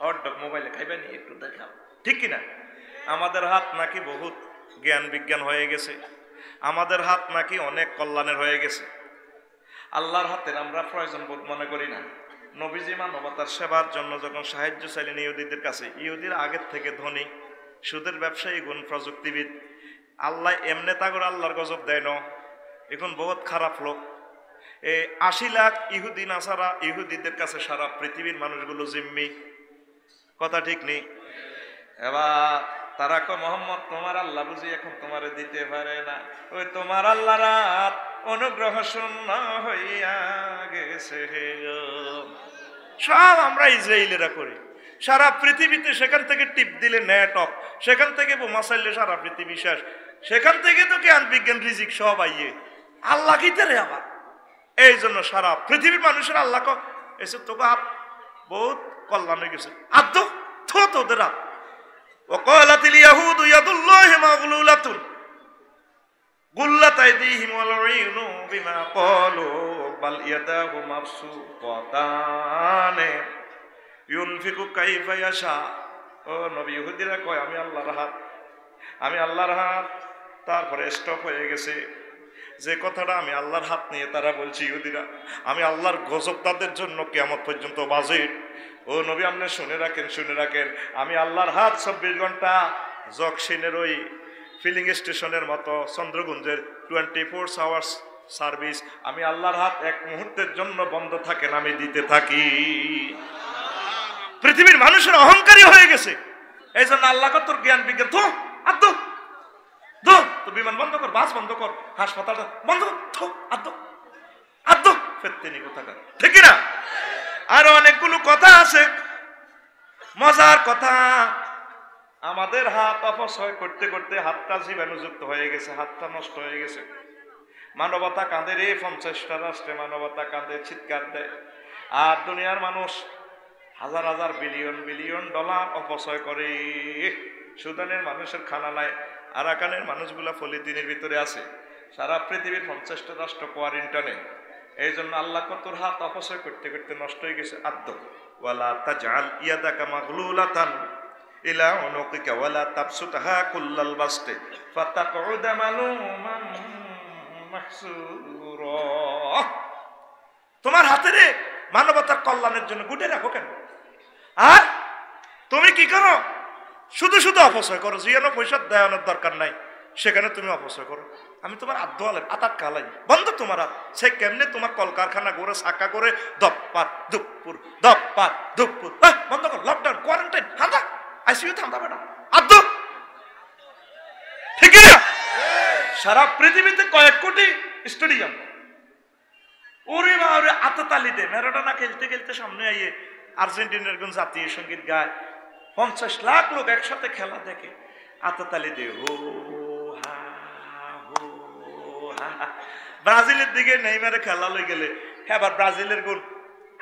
হটডগ মোবাইলে খাইবে নি, একটু দেখাও, ঠিক কিনা? আমাদের হাত নাকি বহুত জ্ঞান বিজ্ঞান হয়ে গেছে, আমাদের হাত নাকি অনেক কল্যাণের হয়ে গেছে। আল্লাহর হাতের আমরা প্রয়োজন বোধ মনে করি না। নবীজি মানবতার সেবার জন্য যখন সাহায্য চাইলেন ইহুদিদের কাছে, ইহুদির আগের থেকে ধনী, সুদের ব্যবসায়ী, গুণ প্রযুক্তিবিদ, আল্লাহ এমনে তাগর আল্লাহর গজব দেয় না, এখন বহুত খারাপ লোক। এই 80 লাখ ইহুদি নাসারা, ইহুদিদের কাছে সারা পৃথিবীর মানুষগুলো জিম্মি, কথা ঠিক নেই? এবার তারা কয় মোহাম্মদ তোমার আল্লাহ বুঝি এখন তোমারে দিতে পারে না, ওই তোমার আল্লাহ রাত অনুগ্রহ শূন্য হইয়া গেছে। সব আমরা ইসরায়েলেরা করি সারা পৃথিবীতে, সেখান থেকে টিপ দিলে নেট অফ, সেখান থেকে বোমা চাইলে সারা পৃথিবী শেষ, সেখান থেকে তো জ্ঞান বিজ্ঞান রিজিক সব আইয়ে আল্লাহ কিতে রে আবার। এই জন্য সারা পৃথিবীর মানুষের আল্লাহ এসে তোকে হাত বহুত কল্যাণ হয়ে গেছে। আদ্য থো তোদের হাত। وقالت اليهود يد الله مغلولة غلت أيديهم ولعنوا بما قالوا بل يداه مبسوطتان ينفق كيف يشاء। ও নবী, ইহুদিরা কয় আমি আল্লাহর হাত, আমি আল্লাহর হাত, তারপরে স্টপ হয়ে গেছে। যে কথাটা আমি আল্লাহর হাত নিয়ে তারা বলছি ইহুদিরা, আমি আল্লাহর গজব তাদের জন্য কিয়ামত পর্যন্ত বাজেট। ও নবী আপনি শুনে রাখেন, শুনে রাখেন, আমি আল্লাহর হাত 24 ঘন্টা জকশিনের ওই ফিলিং স্টেশনের মতো চন্দ্রগুঞ্জের 24 আওয়ার্স সার্ভিস, আমি আল্লাহর হাত এক মুহূর্তের জন্য বন্ধ থাকে না, আমি দিতে থাকি। পৃথিবীর মানুষের অহংকারী হয়ে গেছে, এই জন্য আল্লাহ তোর জ্ঞান বিজ্ঞান তো আদ্য দো, তো বিমান বন্ধ কর, বাস বন্ধ কর, হাসপাতাল বন্ধ কর, তো আদ্য আদ্য ফেরতেনি কোথাকার, ঠিক না? আরো অনেকগুলো কথা আছে, মজার কথা। আমাদের হাত অপচয় করতে করতে হাতটা জীবাণুযুক্ত হয়ে গেছে, হাতটা নষ্ট হয়ে গেছে। মানবতা কাঁদে রে, 50টা রাষ্ট্রে মানবতা কাঁদে, চিৎকার দেয়। আর দুনিয়ার মানুষ হাজার হাজার বিলিয়ন বিলিয়ন ডলার অপচয় করে। সুদানের মানুষের খানা নাই, আরাকানের মানুষগুলা পলিথিনের ভিতরে আছে, সারা পৃথিবীর 50টা রাষ্ট্র কোয়ারেন্টাইনে। এই জন্য আল্লাহ তোর হাত অপচয় করতে করতে নষ্ট হয়ে গেছে। আদ্য ওয়ালা তাজআল ইয়াদাকা মাগলুলাতান ইলা উনুকিকা ওয়ালা তাবসুতহা কুল্লাল বাসতি ফাতাকউদা মালুমান মাহসুরা। তোমার হাতে রে মানবতার কল্যাণের জন্য গুটে রাখো কেন? আর তুমি কি করো? শুধু শুধু অপচয় করো। যেন পয়সা দেওয়ানোর দরকার নাই সেখানে তুমি অপচয় করো। আমি তোমার আদোয়ালের আতার কালাই বন্ধ তোমার হাত। সে কেমনে তোমার কলকারখানা করে সাকা করে দপ্পার দুপুর দপ্পার দুপুর বন্ধ কর। লকডাউন কোয়ারেন্টাইন হাঁদা আইসিইউ থামদা বেটা আদো ঠিক না? সারা পৃথিবীতে কয়েক কোটি স্টেডিয়াম। ওরে মা ওরে আততালি দে। ম্যারাডোনা খেলতে খেলতে সামনে আইয়ে আর্জেন্টিনার কোন জাতীয় সঙ্গীত গায়, 50 লাখ লোক একসাথে খেলা দেখে, আততালি দে হো হা হো হা। ব্রাজিলের দিকে নেইমারে খেলা লই গেলে এবার ব্রাজিলের গোল,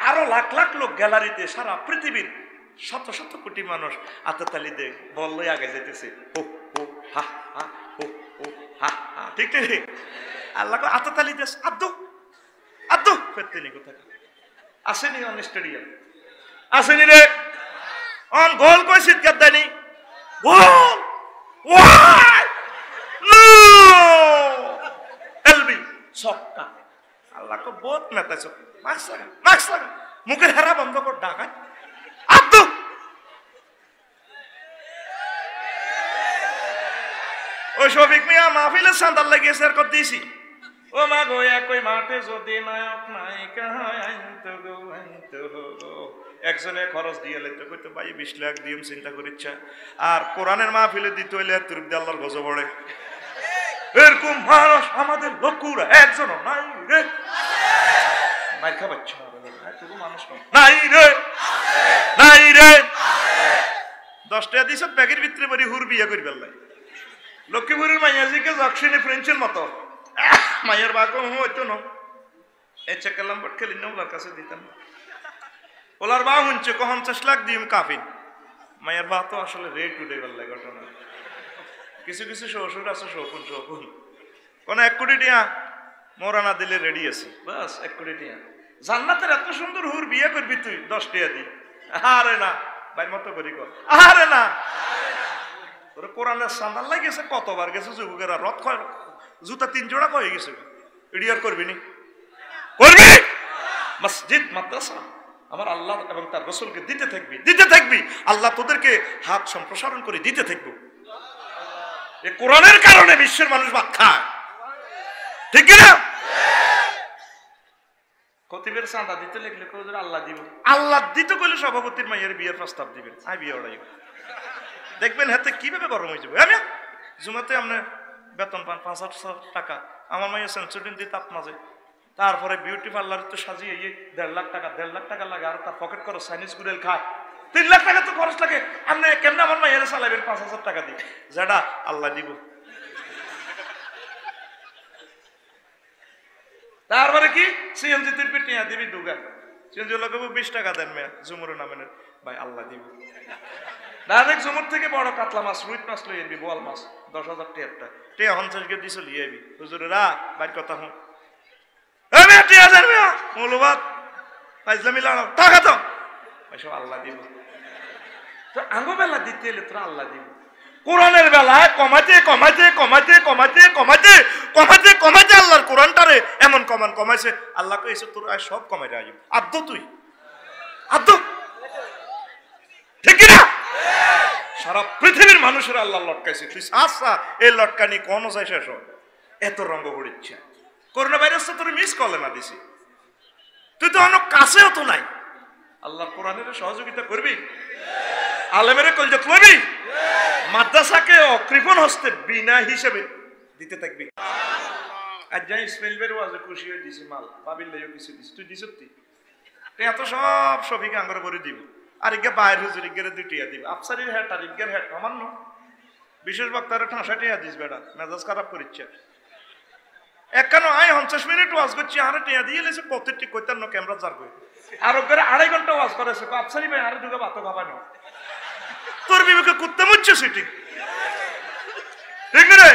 আরো লাখ লাখ লোক গ্যালারিতে, সারা পৃথিবীর শত শত কোটি মানুষ আততালি দে বল লই আগে যেতেছে হো হো হা হা হো হো হা হা। ঠিক ঠিক আল্লাহ আততালি দে আদু আদু ফেরতেনি কোথায় আসেনি অন স্টেডিয়াম আসেনি রে অন গোল কই সিটকার দেনি গোল ওয়াই নো এলবি ছক্কা। আল্লাহ কো বহুত মেতাছ মাক্স লাগা মুখের হারা বন্ধ কর ঢাকা আদু। ওই শফিক মিয়া মাহফিলে সান্দাল লাগিয়েছে আর কর দিয়েছি। ও মা গো একই মাঠে যদি নায়ক নায়িকা আইনতো গো আইনতো গো। একজনে খরচ দিয়ে লাইতে কইতো ভাই 20 লাখ দিম চিন্তা করিচ্ছা। আর কোরআনের মাহফিলে দিতে হইলে তুরুপ দিয়ে আল্লাহর গজব পড়ে। এরকম মানুষ আমাদের লক্ষ্যরা একজনও নাই রে। মার খাবাচ্ছ এতটুকু মানুষ নাই রে নাই রে। 10 টাকা দিছ ব্যাগের ভিতরে ভরি হুর বিয়া করি বেল্লাই। লক্ষ্মীপুরের মাইয়াজিকে জকশনে ফ্রেঞ্চের মতো মায়ের বাঘ হইতো না এ চেকা লম্বট খেলি না ওলার কাছে দিতাম। ওলার বা শুনছে 50 লাখ দিম কাফিন। মায়ের বা তো আসলে রেট উঠে গেল ঘটনা। কিছু কিছু শ্বশুর আছে শকুন শকুন কোন 1 কোটি টিয়া মোরা না দিলে রেডি আছে বাস 1 কোটি টিয়া। জান্নাতের এত সুন্দর হুর বিয়ে করবি তুই 10 টাকা দি। আরে না ভাই মতো করি কর। আরে না তোর কোরআনের সান্দাল লাগিয়েছে কতবার গেছে যুবকেরা রথ খয় জুতা 3 জোড়া হয়ে গেছে। ইডিয়ার করবি নি করবি মসজিদ মাদ্রাসা আমার আল্লাহ এবং তার রাসূলকে দিতে থাকবি। আল্লাহ তোদেরকে হাত সম্প্রসারণ করে দিতে থাকবো। এই কোরআনের কারণে বিশ্বের মানুষ ভাত খায় ঠিক না? খতিবের চাঁদা দিতে লাগলে আল্লাহ দিব। আল্লাহ দিতে কইলে সভাপতির মাইয়ের বিয়ের প্রস্তাব দিবেন। আই বিয়ে ওড়াই দেখবেন হাতে কিভাবে গরম হয়ে যাবে। আমি জুমাতে আপনার বেতন পান 500 টাকা, আমার মাইয়া সেন্সুরিন দিয়ে তাপ মাঝে, তারপরে বিউটি পার্লার তো সাজিয়ে 1.5 লাখ টাকা লাগে। আর তার পকেট খরচ চাইনিজ গুড়েল খায় 3 লাখ টাকা তো খরচ লাগে। আপনি কেমনে আমার মাইয়ারে চালাবেন 5000 টাকা দিয়ে? যেটা আল্লাহ দিব। তারপরে কি সিএনজি তুই টিয়া দিবি দুগা সিএনজি লোক 20 টাকা দেন মেয়া জুমুর নামের ভাই আল্লাহ দিব। ডাইরেক্ট জুমুর থেকে বড় কাতলা মাছ রুইট মাছ লই আনবি বোয়াল মাছ 10,000 টাকা টিয়া 50 কে দিছ লিয়ে আইবি। হুজুরেরা বাইর কথা হুঁ এ মেয়া টিয়া দেন মেয়া মৌলবাদ ফাইজলামি লাগাও টাকা তো সব আল্লাহ দিব। তো আঙ্গো বেলা দিতে এলে তোরা আল্লাহ দিব। কোরআনের বেলায় কমাতে আল্লাহর কোরআনটারে এমন কমাইছে আল্লাহকে এসে তোর সব কমাই রাখবি। আদ্য তুই আদ্য ঠিক না? সারা পৃথিবীর মানুষের আল্লাহ লটকাইছে। তুই আচ্ছা এই লটকানি কোন যায় শেষ এত রঙ্গ পড়িচ্ছে। করোনা ভাইরাসটা তোর মিস করলে না দিছি তুই তো অনেক কাছেও তো নাই। আল্লাহ কোরআনের সহযোগিতা করবি, আলেমের কলজা করবি, মাদ্রাসাকে অকৃপণ হস্তে বিনা হিসেবে দিতে থাকবি। আর যাই ইসমাইল ভাইয়ের ওয়াজে খুশি হয়ে দিছি মাল পাবিল লাইও কিছু দিছি তুই দিছ তুই এত সব সবিকে আঙ্গরে করে দিব। আর ইগে বাইর হুজুর ইগেরে 2 টিয়া দিব। আফসারির হ্যাট আর ইগের হ্যাট আমার ন বিশেষ বক্তারে 68 টিয়া দিস বেটা মেজাজ খারাপ করিচ্ছে। একানো আই 50 মিনিট ওয়াজ করছি আর টিয়া দিয়ে লেছে প্রত্যেকটি কইতার ন ক্যামেরা জার কই আর ওগরে 2.5 ঘন্টা ওয়াজ করেছে। আফসারি ভাই আর দুগা ভাত খাবানো তোর বিবেকে কুত্তে মুচ্ছে সিটি ঠিক রে?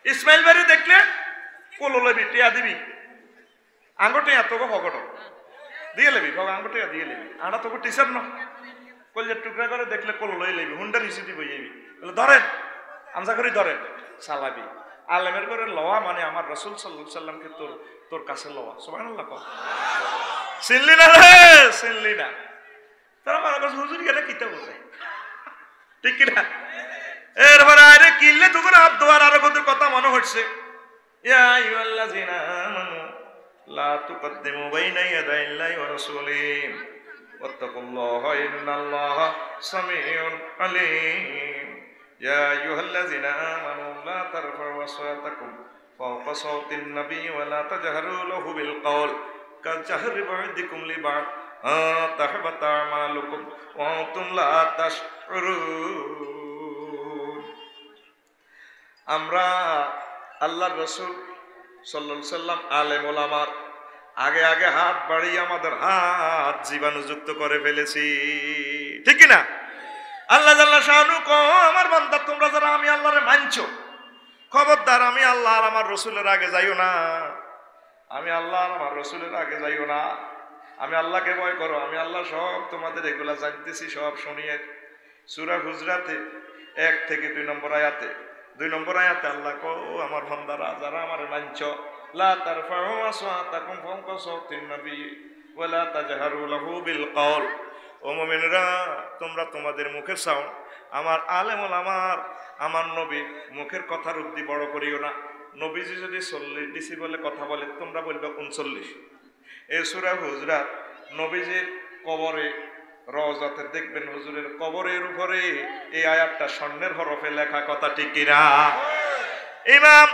ইসমাইল ভাই দেখলে কোলো লবি টিয়া দিবি আঙ্গো টিয়া তোকে ভগট দিয়ে লেবি ভগ আঙ্গো টিয়া দিয়ে লেবি আড়া তোকে টিচার ন কলজের টুকরা করে দেখলে কল লই লইবি হুন্ডা নিচে দিব যাবি বলে ধরেন আমজা করে ধরেন চালাবি আলেমের করে লওয়া মানে আমার রাসূল সাল্লাল্লাহু আলাইহি সাল্লামকে তোর কাছে লওয়া সুবহানাল্লাহ কও চিনলি না রে চিনলি না তারা আমার কাছে হুজুর কেন কিতা বলে ঠিক কি না এরপরে আরে কিনলে তখন হাত ধোয়ার আরো কত কথা মনে হচ্ছে ইয়া আইয়ুহাল্লাযিনা আমানু লা তুকদ্দিমু বাইনা ইয়াদাইল্লাহি ওয়া রাসূলিহি ওয়াত্তাকুল্লাহা ইন্নাল্লাহা সামিউন আলীম ইয়া আইয়ুহাল্লাযিনা আমানু লা তারফা'উ আসওয়াতাকুম ফাওকা সাওতিন নাবিয়্যি ওয়া লা তাজহারু লাহু বিল কওল কাজহারি বা'দিকুম লিবা'দ তাহবাতা আমালুকুম ওয়া আনতুম লা তাশউরুন। আমরা আল্লাহর রাসূল সাল্লাল্লাহু আলাইহি সাল্লাম আলেম ওলামার আগে আগে হাত বাড়িয়ে আমাদের হাত জীবাণুযুক্ত করে ফেলেছি ঠিক কি না আল্লাহ জাল্লা শানু কো আমার বান্দা তোমরা যারা আমি আল্লাহরে মানছো খবরদার আমি আল্লাহ আর আমার রাসূলের আগে যাইও না আমি আল্লাহ আর আমার রাসূলের আগে যাইও না আমি আল্লাহকে ভয় করো আমি আল্লাহ সব তোমাদের এগুলা জানতেছি সব শুনিয়ে সূরা হুজরাতে 1 থেকে 2 নম্বর আয়াতে 2 নম্বর আয়াতে আল্লাহ কো আমার বান্দারা যারা আমারে মানছো লা তারফা'উ আসওয়াতাকুম ফাওকা সাওতিন নবী ওয়া লা তাজহারু লাহু বিল কওল ও মুমিনরা তোমরা তোমাদের মুখের সাউন্ড আমার আলেম ওলামার আমার নবী মুখের কথার উদ্দি বড় করিও না নবীজি যদি 40 ডেসিবেলে কথা বলে তোমরা বলবে 39 এই সূরা হুজরাত নবীজির কবরে রওজাতে দেখবেন হুজুরের কবরের উপরে এই আয়াতটা স্বর্ণের হরফে লেখা কথা ঠিক কিনা ইমাম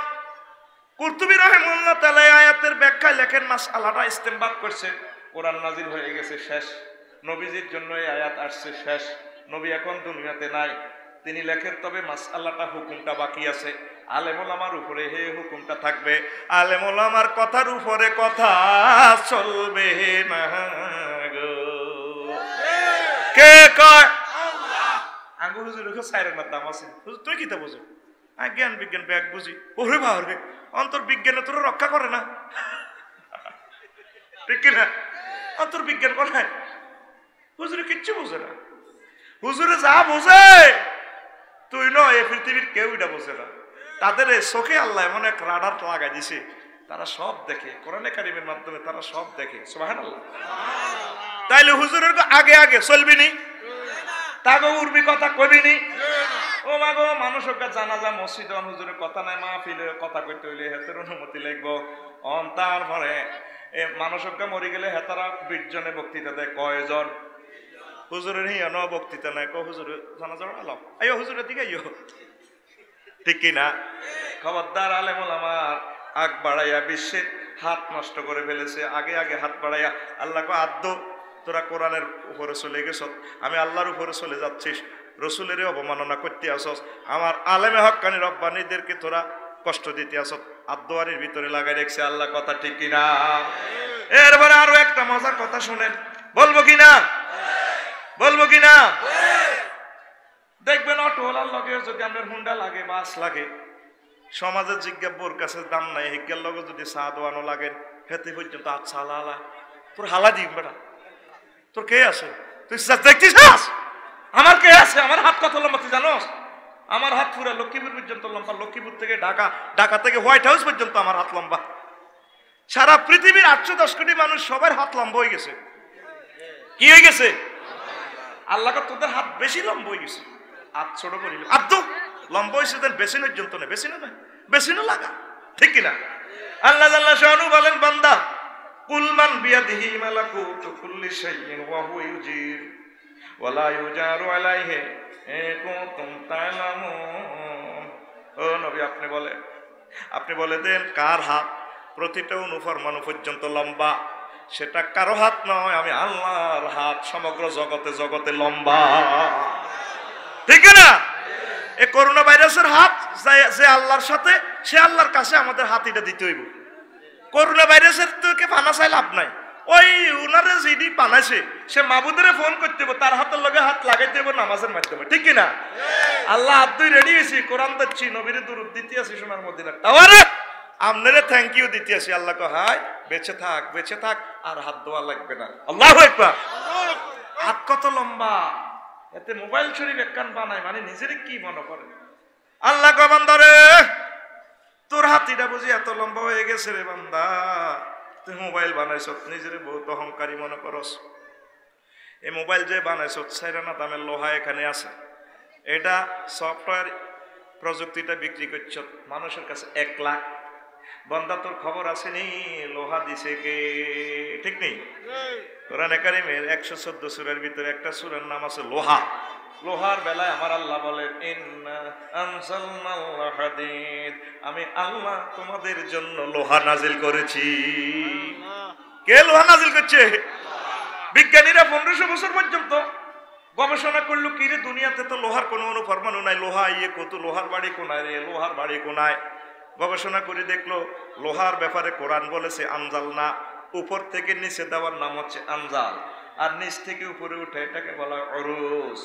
কুরতুবী রাহিমাহুল্লাহ তাআলা এই আয়াতের ব্যাখ্যায় লেখেন মাসআলাটা ইস্তেমবাত করছেন কোরআন নাজিল হয়ে গেছে শেষ নবীজির জন্য এই আয়াত আসছে শেষ নবী এখন দুনিয়াতে নাই তিনি লেখেন তবে মাসআলাটা হুকুমটা বাকি আছে আলেম ওলামার উপরে হে হুকুমটা থাকবে আলেম ওলামার কথার উপরে কথা চলবে না গো কে কয় আল্লাহ আঙ্গু হুজুরের সাইরের নাম আছে হুজুর তুই কিতা বুঝো জ্ঞান বিজ্ঞান ব্যাগ বুঝি ওরে বাবা অন্তর বিজ্ঞানে তোর রক্ষা করে না ঠিক কিনা অন্তর বিজ্ঞান করে হুজুরে কিচ্ছু বুঝে না হুজুরে যা বুঝে তুই নয় এই পৃথিবীর কেউ এটা বোঝে না তাদের চোখে আল্লাহ এমন এক রাডার লাগাই দিছে তারা সব দেখে কোরআনে কারিমের মাধ্যমে তারা সব দেখে সুবহানাল্লাহ তাইলে হুজুরের আগে আগে চলবি নি তাগো উর্বি কথা কবি নি ও মাগো মানুষের জানাজা মসজিদ হুজুরের কথা নাই মাহফিলে কথা কইতে হইলে হেতের অনুমতি লাগবো তারপরে মানুষের মরি গেলে হেতারা 20 জনে বক্তৃতা দেয় কয়জন হুজুরের হিয়ান বক্তৃতা নাই কো হুজুর জানাজা আলাপ আইও হুজুরের দিকে আইও ঠিক কিনা খবরদার আলেম ওলামার আগ বাড়াইয়া বিশ্বে হাত নষ্ট করে ফেলেছে আগে আগে হাত বাড়াইয়া আল্লাহ কো আদ্য তোরা কোরআনের উপরে চলে গেছ আমি আল্লাহর উপরে চলে যাচ্ছিস রসুলের অবমাননা করতে আসস আমার আলেমে হক্কানি রব্বানীদেরকে তোরা কষ্ট দিতে আসস আদোয়ারির ভিতরে লাগাই রেখেছে আল্লাহ কথা ঠিক কিনা এরপরে আরো একটা মজার কথা শুনেন বলবো কিনা দেখবেন অটোওয়ালার লগে যদি আপনার হুন্ডা লাগে বাস লাগে সমাজের জিজ্ঞাবোর কাছে দাম নাই হিজ্ঞার লগে যদি চা দোয়ানো লাগে হেতে পর্যন্ত আচ্ছা হালা তোর হালা দিই বেটা তোর কে আছে তুই দেখছিস আমার কে আছে আমার হাত কত লম্বা তুই জানোস আমার হাত পুরো লক্ষ্মীপুর পর্যন্ত লম্বা লক্ষ্মীপুর থেকে ঢাকা থেকে হোয়াইট হাউস পর্যন্ত আমার হাত লম্বা সারা পৃথিবীর 810 কোটি মানুষ সবার হাত লম্বা হয়ে গেছে কি হয়ে গেছে আল্লাহ তোদের হাত বেশি লম্বা হয়ে গেছে হাত ছোট করিল আব্দু লম্বা হয়েছে দেন বেশি পর্যন্ত না বেশি না লাগা ঠিক কিনা আল্লাহ জাল্লা শানু বলেন বান্দা কুলমান বিয়াদিহি মালাকুতু কুল্লি শাইইন ওয়া হুয়া ইউজির ওয়া লা ইউজারু আলাইহি কুনতুম তা'লামুন ও নবী আপনি বলে দেন কার হাত প্রতিটা অনুফরমাণু পর্যন্ত লম্বা সেটা কারো হাত নয় আমি আল্লাহর হাত সমগ্র জগতে লম্বা ঠিক না এই করোনা ভাইরাসের হাত যে আল্লাহর সাথে সে আল্লাহর কাছে আমাদের হাতিটা দিতে হইব করোনা ভাইরাসের থেকে পানা চাই লাভ নাই ওই উনারে যিনি বানাইছে সে মাবুদের ফোন করতে হবে তার হাতের লগে হাত লাগাইতে হবে নামাজের মাধ্যমে ঠিক কিনা আল্লাহ হাত দুই রেডি হয়েছি কোরআন দিচ্ছি নবীরে দুরূদ দিতে আছি সোনার মদিনা তাওয়ারে আপনারে থ্যাংক ইউ দিতে আছি আল্লাহ কো হাই বেঁচে থাক আর হাত ধোয়া লাগবে না আল্লাহু আকবার হাত কত লম্বা এতে মোবাইল শরীফ একখান বানায় মানে নিজের কি মনে করে আল্লাহ কয় বান্দারে তোর হাতিটা বুঝি এত লম্বা হয়ে গেছে রে বান্দা, তুই মোবাইল বানাইছ নিজের বহুত অহংকারী মনে করস। এই মোবাইল যে বানাইছ 4 আনা দামের লোহা এখানে আছে, এটা সফটওয়্যার প্রযুক্তিটা বিক্রি করছ মানুষের কাছে 1 লাখ। বান্দা তোর খবর আছে নি লোহা দিছে কে? ঠিক নেই? কোরআনে কারিমের 114 সূরার ভিতরে একটা সূরার নাম আছে লোহা। লোহার বেলায় আমার আল্লাহ বলেন ইন্না আনজালনাল হাদিদ, আমি আল্লাহ তোমাদের জন্য লোহা নাজিল করেছি। কে লোহা নাজিল করছে? বিজ্ঞানীরা 1500 বছর পর্যন্ত গবেষণা করলো কি রে দুনিয়াতে তো লোহার কোনো অনুপরমাণু নাই, লোহা ইয়ে কত, লোহার বাড়ি কোনায় রে, লোহার বাড়ি কোনায়। গবেষণা করে দেখলো লোহার ব্যাপারে কোরআন বলেছে আনজালনা, উপর থেকে নিচে দেওয়ার নাম হচ্ছে আনজাল, আর নিচ থেকে উপরে উঠে এটাকে বলা হয় অরুজ।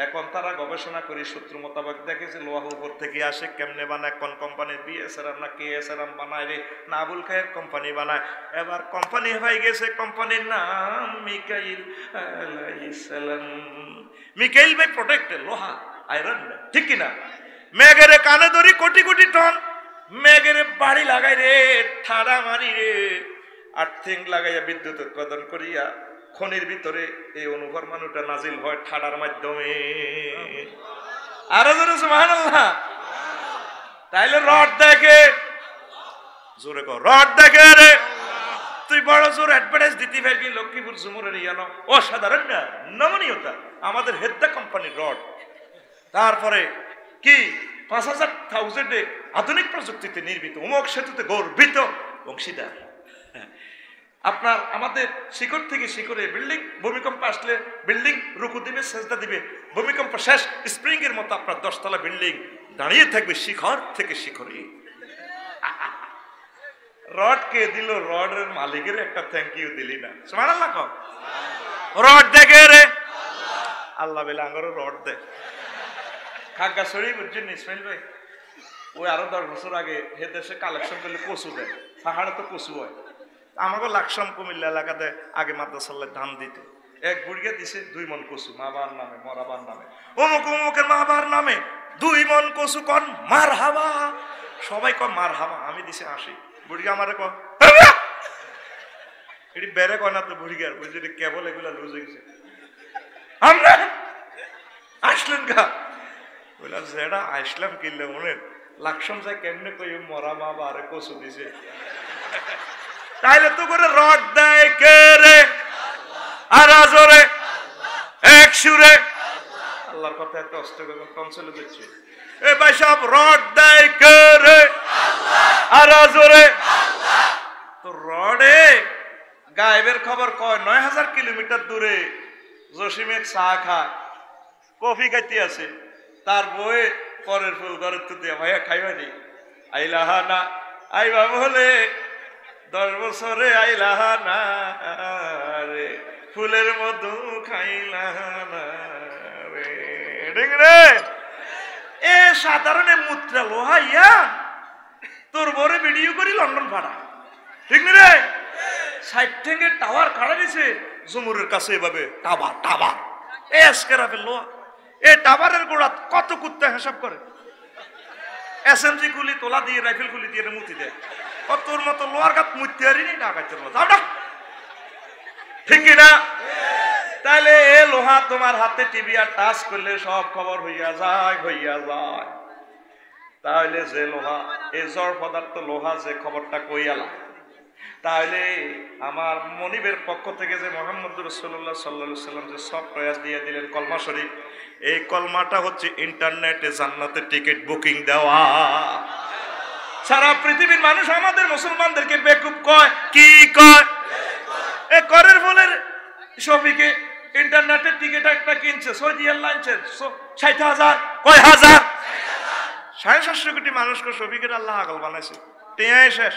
এখন তারা গবেষণা করে সূত্র মোতাবেক দেখে যে লোহা উপর থেকে আসে কেমনে বানায়, কোন কোম্পানির বিএসআরএম না কেএসআরএম বানায় রে, না আবুল খায়ের কোম্পানি বানায়। এবার কোম্পানি হয়ে গেছে, কোম্পানির নাম মিকাইল আলাইহিস সালাম। মিকাইল ভাই প্রোটেক্টেড লোহা, আয়রন না, ঠিক কিনা? মেঘেরে কানে ধরি কোটি কোটি টন, মেঘের বাড়ি লাগাই রে, ঠাড়া মারি রে, আর্থিং লাগাইয়া বিদ্যুৎ উৎপাদন করিয়া খনির ভিতরে এই অনুপরমাণুটা নাজিল হয় ঠাডার মাধ্যমে। আরো জোরে সুবহানাল্লাহ। তাইলে রড দেখে, জোরে কর, রড দেখে রে। তুই বড় জোর অ্যাডভার্টাইজ দিতে পারবি লক্ষ্মীপুর ঝুমুরের ইয়ানো, অসাধারণ না, নমনীয়তা, আমাদের হেদ্দা কোম্পানির রড। তারপরে কি 5000 আধুনিক প্রযুক্তিতে নির্মিত, অমুক সেতুতে গর্বিত অংশীদার। আপনার আমাদের শিকড় থেকে শিকড়ে বিল্ডিং, ভূমিকম্প আসলে বিল্ডিং রুকু দিবে, সেজদা দিবে, ভূমিকম্প শেষ স্প্রিং এর মতো আপনার 10 তলা বিল্ডিং দাঁড়িয়ে থাকবে শিখর থেকে শিখরে। রড কে দিল? রডের মালিকের একটা থ্যাংক ইউ দিলি না? সুবহানাল্লাহ। কম রড দেখে রে আল্লাহ বেলা আঙ্গর রড দে। খাগড়াছড়ি বুঝছেন ইসমাইল ভাই, ওই আরো 10 বছর আগে হে দেশে কালেকশন করলে কচু দেয়, পাহাড়ে তো কচু হয়। আমাকে লাকসাম কুমিল্লা এলাকাতে আগে মাদ্রাসাল্লায় ধান দিত, এক বুড়িয়া দিছে 2 মন কচু, মাবার নামে মরাবার নামে, অমুক অমুকের মাবার নামে 2 মন কচু, কন মার হাবা, সবাই কন মার হাবা। আমি দিছে 80, বুড়িয়া আমারে কন এটি বেড়ে কয় না তো বুড়িয়ার, ওই যদি কেবল এগুলা লুজ হয়ে গেছে। আমরা আসলেন গা বললা যেটা আসলাম কিনলে মনে লাকসাম যায় কেমনে কই মরা মা বারে কচু দিছে। তাইলে তো করে রড দেয় কে রে? আর আজরে এক সুরে আল্লাহর কথা এত অস্ত কনসলে দিচ্ছে। এ ভাই সব রড দেয় কে রে? আর আজরে তো রডে গায়েবের খবর কয় 9000 কিলোমিটার দূরে জসিমে চা খায়, কফি খাইতে আছে, তার বই পরের ফুল ঘরের তো দিয়া ভাইয়া খাইবা নি, আইলাহা না আইবা বলে 10 বছরে আইলাহা না রে, ফুলের মধু খাইলাহা না রে। ঠিক রে? এ সাধারণে মুত্রা লোহাইয়া তোর বরে ভিডিও করি লন্ডন ভাড়া, ঠিক রে? 60 থেকে টাওয়ার খাড়া দিছে জমুরের কাছে এভাবে, টাবার টাবার এসকেরাফের লোহা। এই টাবারের গোড়া কত কুত্তা হিসাব করে, এসএমজি গুলি তোলা দিয়ে রাইফেল গুলি দিয়ে মুতি দেয়, তোর মতো লোহার গাত মুতি হারিনি ডাকাইতে, ঠিক না? তাইলে এ লোহা তোমার হাতে টিভি আর টাচ করলে সব খবর হইয়া যায়, হইয়া যায়। তাহলে যে লোহা, এই জড় পদার্থ লোহা যে খবরটা কইয়ালা, তাহলে আমার মনিবের পক্ষ থেকে যে মুহাম্মদ রাসূলুল্লাহ সাল্লাল্লাহু আলাইহি সাল্লাম যে সফটওয়্যার দিয়ে দিলেন কলমা শরীফ, এই কলমাটা হচ্ছে ইন্টারনেটে জান্নাতের টিকিট বুকিং দেওয়া। সারা পৃথিবীর মানুষ আমাদের মুসলমানদেরকে বেকুব কয়, কি কয়? এ করের ফলের শফিকে ইন্টারনেটের টিকিট একটা কিনছে, সৌদি এয়ারলাইন্সের 60,000, কয় হাজার, 750 কোটি মানুষকে শফিকের আল্লাহ আগল বানাইছে, টিয়াই শেষ,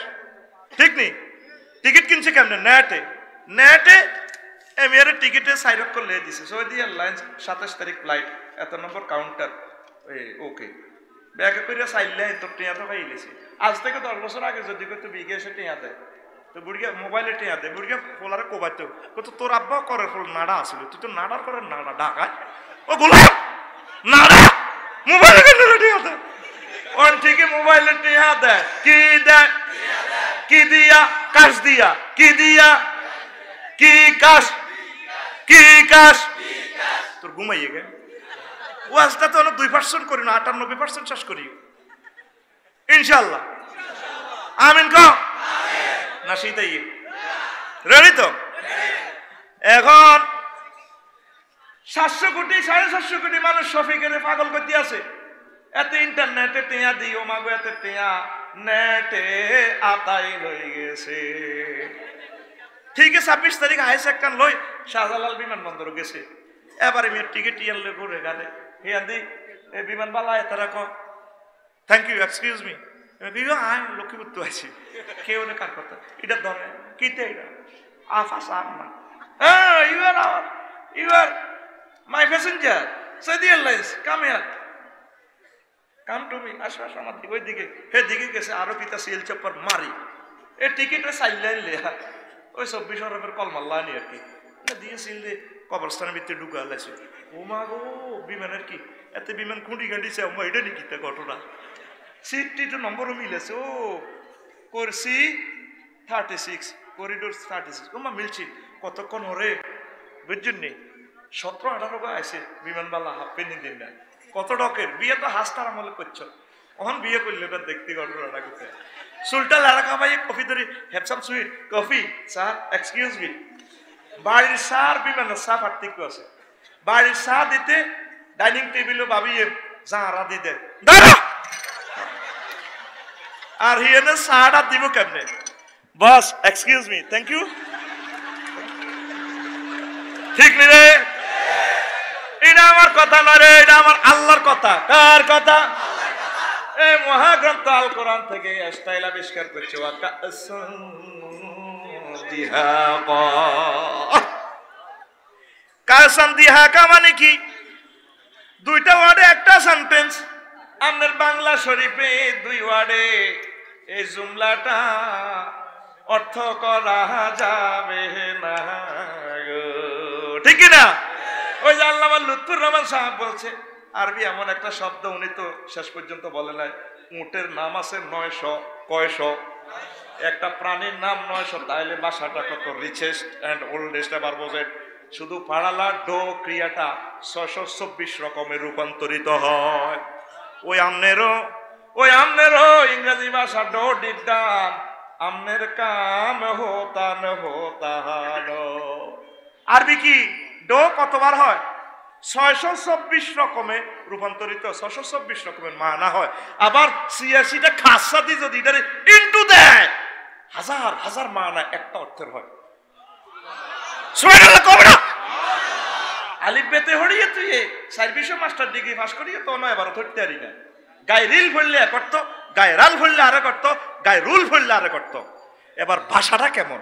ঠিক নেই? টিকিট কিনছে কেমনে? নেটে। নেটে এমিয়ারে টিকিটে সাইন আপ করে দিছে, সৌদি এয়ারলাইন্স 27 তারিখ ফ্লাইট, এত নম্বর কাউন্টার, ওকে ব্যাগে করে চাইলে তোর টিয়া তো খাই গেছে। আজ থেকে 10 বছর আগে যদি তুই বিকে এসে টিয়া দেয়, তো বুড়িয়া মোবাইলে টিয়া দেয়, বুড়িয়া ফোলারে কোবাইতো কত তোর আব্বা করে ফোল নাড়া আসিল, তুই তো নাড়ার করে নাড়া ডাকায় ও গোলাপ না রে মোবাইলে কেন টিয়া দেয় ওন ঠিকই মোবাইলে টিয়া দেয় কি দেয় কি দিয়া কাশ দিয়া কি দিয়া কি কাশ কি কাশ তোর ঘুমাইয়ে গে ওয়াজটা তো 2% করি না 98% শেষ করি ইনশাআল্লাহ আমিন কও না সেটাই রেডি তো এখন 700 কোটি 750 কোটি মানুষ শফিকের পাগল করতে আছে এত ইন্টারনেটে টিয়া দিও মাগো এত টিয়া নেটে আতাই হয়ে গেছে ঠিক আছে 26 তারিখ হাইস একখান লই শাহজালাল বিমানবন্দর গেছে এবারে মেয়ের টিকিট ইয়ালে ঘুরে গালে হিয়ান্দি এই বিমান বালায় তারা ক থ্যাংক ইউ এক্সকিউজ মি বিবা আয় লক্ষ্মীপুর তো আছি কেউ না কার কথা এটা ধরে কিতে এটা আফাস আমনা you are my passenger Saudi Airlines come here come to me আসো আসো আমার দিকে ওই দিকে হে দিকে গেছে আরো কিতা সিল চপ্পর মারি এই টিকিটে সাইলেন লেহা ওই 24 অরবের কল মাল্লা নি আর কি না দিয়ে সিলে কবরস্থানের ভিতরে ঢুকা লাইছে ও মা গো বিমানের কি এত বিমান খুঁড়ি গান্ডিছে ও এটা নি কিতা ঘটনা সিটটি তো নম্বরও মিলেছে ও করছি 36 করিডোর 36 ও মা মিলছি কতক্ষণ হরে বুঝছেন নি 17-18 গো আছে বিমানবালা হাফ পেনি দিন না কত ডকের বিয়ে তো হাসতার আমলে করছো অহন বিয়ে করলে এটা দেখতে ঘটনাটা কোথায় সুলটা লাড়া ভাই কফি ধরি have some sweet coffee sir excuse me বাড়ির সার বিমানের চা পার্থক্য আছে বাড়ির চা দিতে ডাইনিং টেবিলও ভাবিয়ে জাঁরা দিতে দাঁড়া আর হিয়েনে চাটা দিব কেমনে বস এক্সকিউজ মি থ্যাংক ইউ ঠিক নি রে এটা আমার কথা নয় রে এটা আমার আল্লাহর কথা কার কথা এই মহাগ্রন্থ আল কোরআন থেকে স্টাইল আবিষ্কার করছে কাসাম দিহাকা মানে কি দুইটা ওয়ার্ডে একটা সেন্টেন্স আপনার বাংলা শরীফে 2 ওয়ার্ডে এই জুমলাটা অর্থ করা যাবে না ঠিক না ওই যে আল্লামা লুৎফুর রহমান সাহেব বলছে আরবি এমন একটা শব্দ উনি তো শেষ পর্যন্ত বলে নাই উটের নাম আছে 900 কয়শো একটা প্রাণীর নাম 900 তাইলে ভাষাটা কত রিচেস্ট এন্ড ওল্ডেস্ট এবার বোঝেন শুধু পাড়ালা ডো ক্রিয়াটা 624 রকমের রূপান্তরিত হয় ওই আমনেরও ইংরেজি ভাষা ডো ডিডান আমনের কাম হোতা ন হোতা আরবি কি ডো কতবার হয় 624 রকমের রূপান্তরিত 624 রকমের মানা হয় আবার 86টা খাসা দিয়ে যদি এটা ইনটু দেয় হাজার হাজার মানা একটা অর্থের হয় সুবহানাল্লাহ কবে না আলিফ বেতে হড়িয়ে তুই সার্ভিসে মাস্টার ডিগ্রি পাস করিয়ে তো নয় এবার ধরতে পারি না গায়ে রিল ভরলে করতো গায়ে রাল ভরলে আরে করতো গায়ে রুল ভরলে আরে করতো এবার ভাষাটা কেমন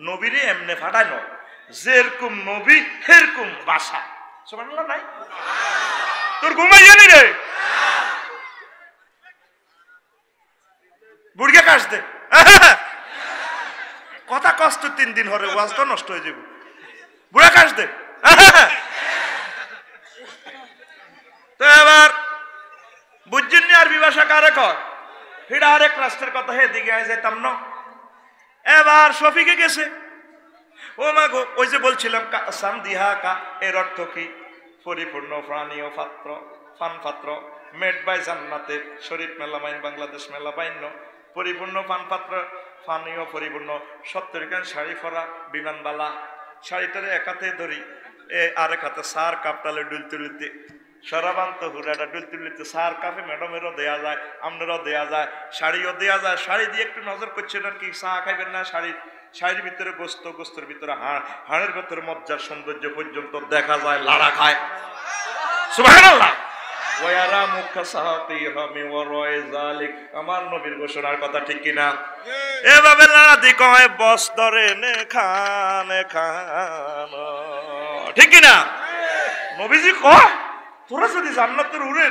নবীরে এমনে ফাটায় নয় যেরকম নবী সেরকম ভাষা সুবহানাল্লাহ নাই তোর ঘুমাইয়া নি রে বুড়িয়া কাশ দে কথা কষ্ট 3 দিন হরে ওয়াজ তো নষ্ট হয়ে যাবে বুড়া কাশ দে তো এবার বুঝছেন নি আরবি ভাষা কারে কর হিডা আরেক রাষ্ট্রের কথা হে দিকে যাইতাম না এবার শফিকে গেছে ও মা গো ওই যে বলছিলাম কাসাম দিহা কা এর অর্থ কি পরিপূর্ণ প্রাণীয় পাত্র ফান পাত্র মেড বাই জান্নাতে শরীফ মেলামাইন বাংলাদেশ মেলামাইন পরিপূর্ণ ফান পাত্র ফানীয় পরিপূর্ণ 70 খান শাড়ি ফরা বিমানবালা শাড়িটারে এক হাতে ধরি আরেক হাতে সার কাপটালে ডুলতে ডুলতে সরাবান্ত হুরাটা ডুলতে ডুলতে সার কাপে ম্যাডামেরও দেয়া যায় আপনারও দেয়া যায় শাড়িও দেয়া যায় শাড়ি দিয়ে একটু নজর করছেন আর কি চা খাইবেন না শাড়ির ভিতরে গোস্তের ভিতরে হাড়ের ভিতরে মজ্জার সৌন্দর্য পর্যন্ত দেখা যায় লাড়া খায় সুবহানাল্লাহ ওয়ারা মুখাসাতিহামি ওয়ারাই যালিক আমার নবীর ঘোষণার কথা ঠিক কি না এভাবে লাড়া দি কয় বস ধরে নে খান ঠিক কি না নবীজি কয় তোরা যদি জান্নাতের উড়ে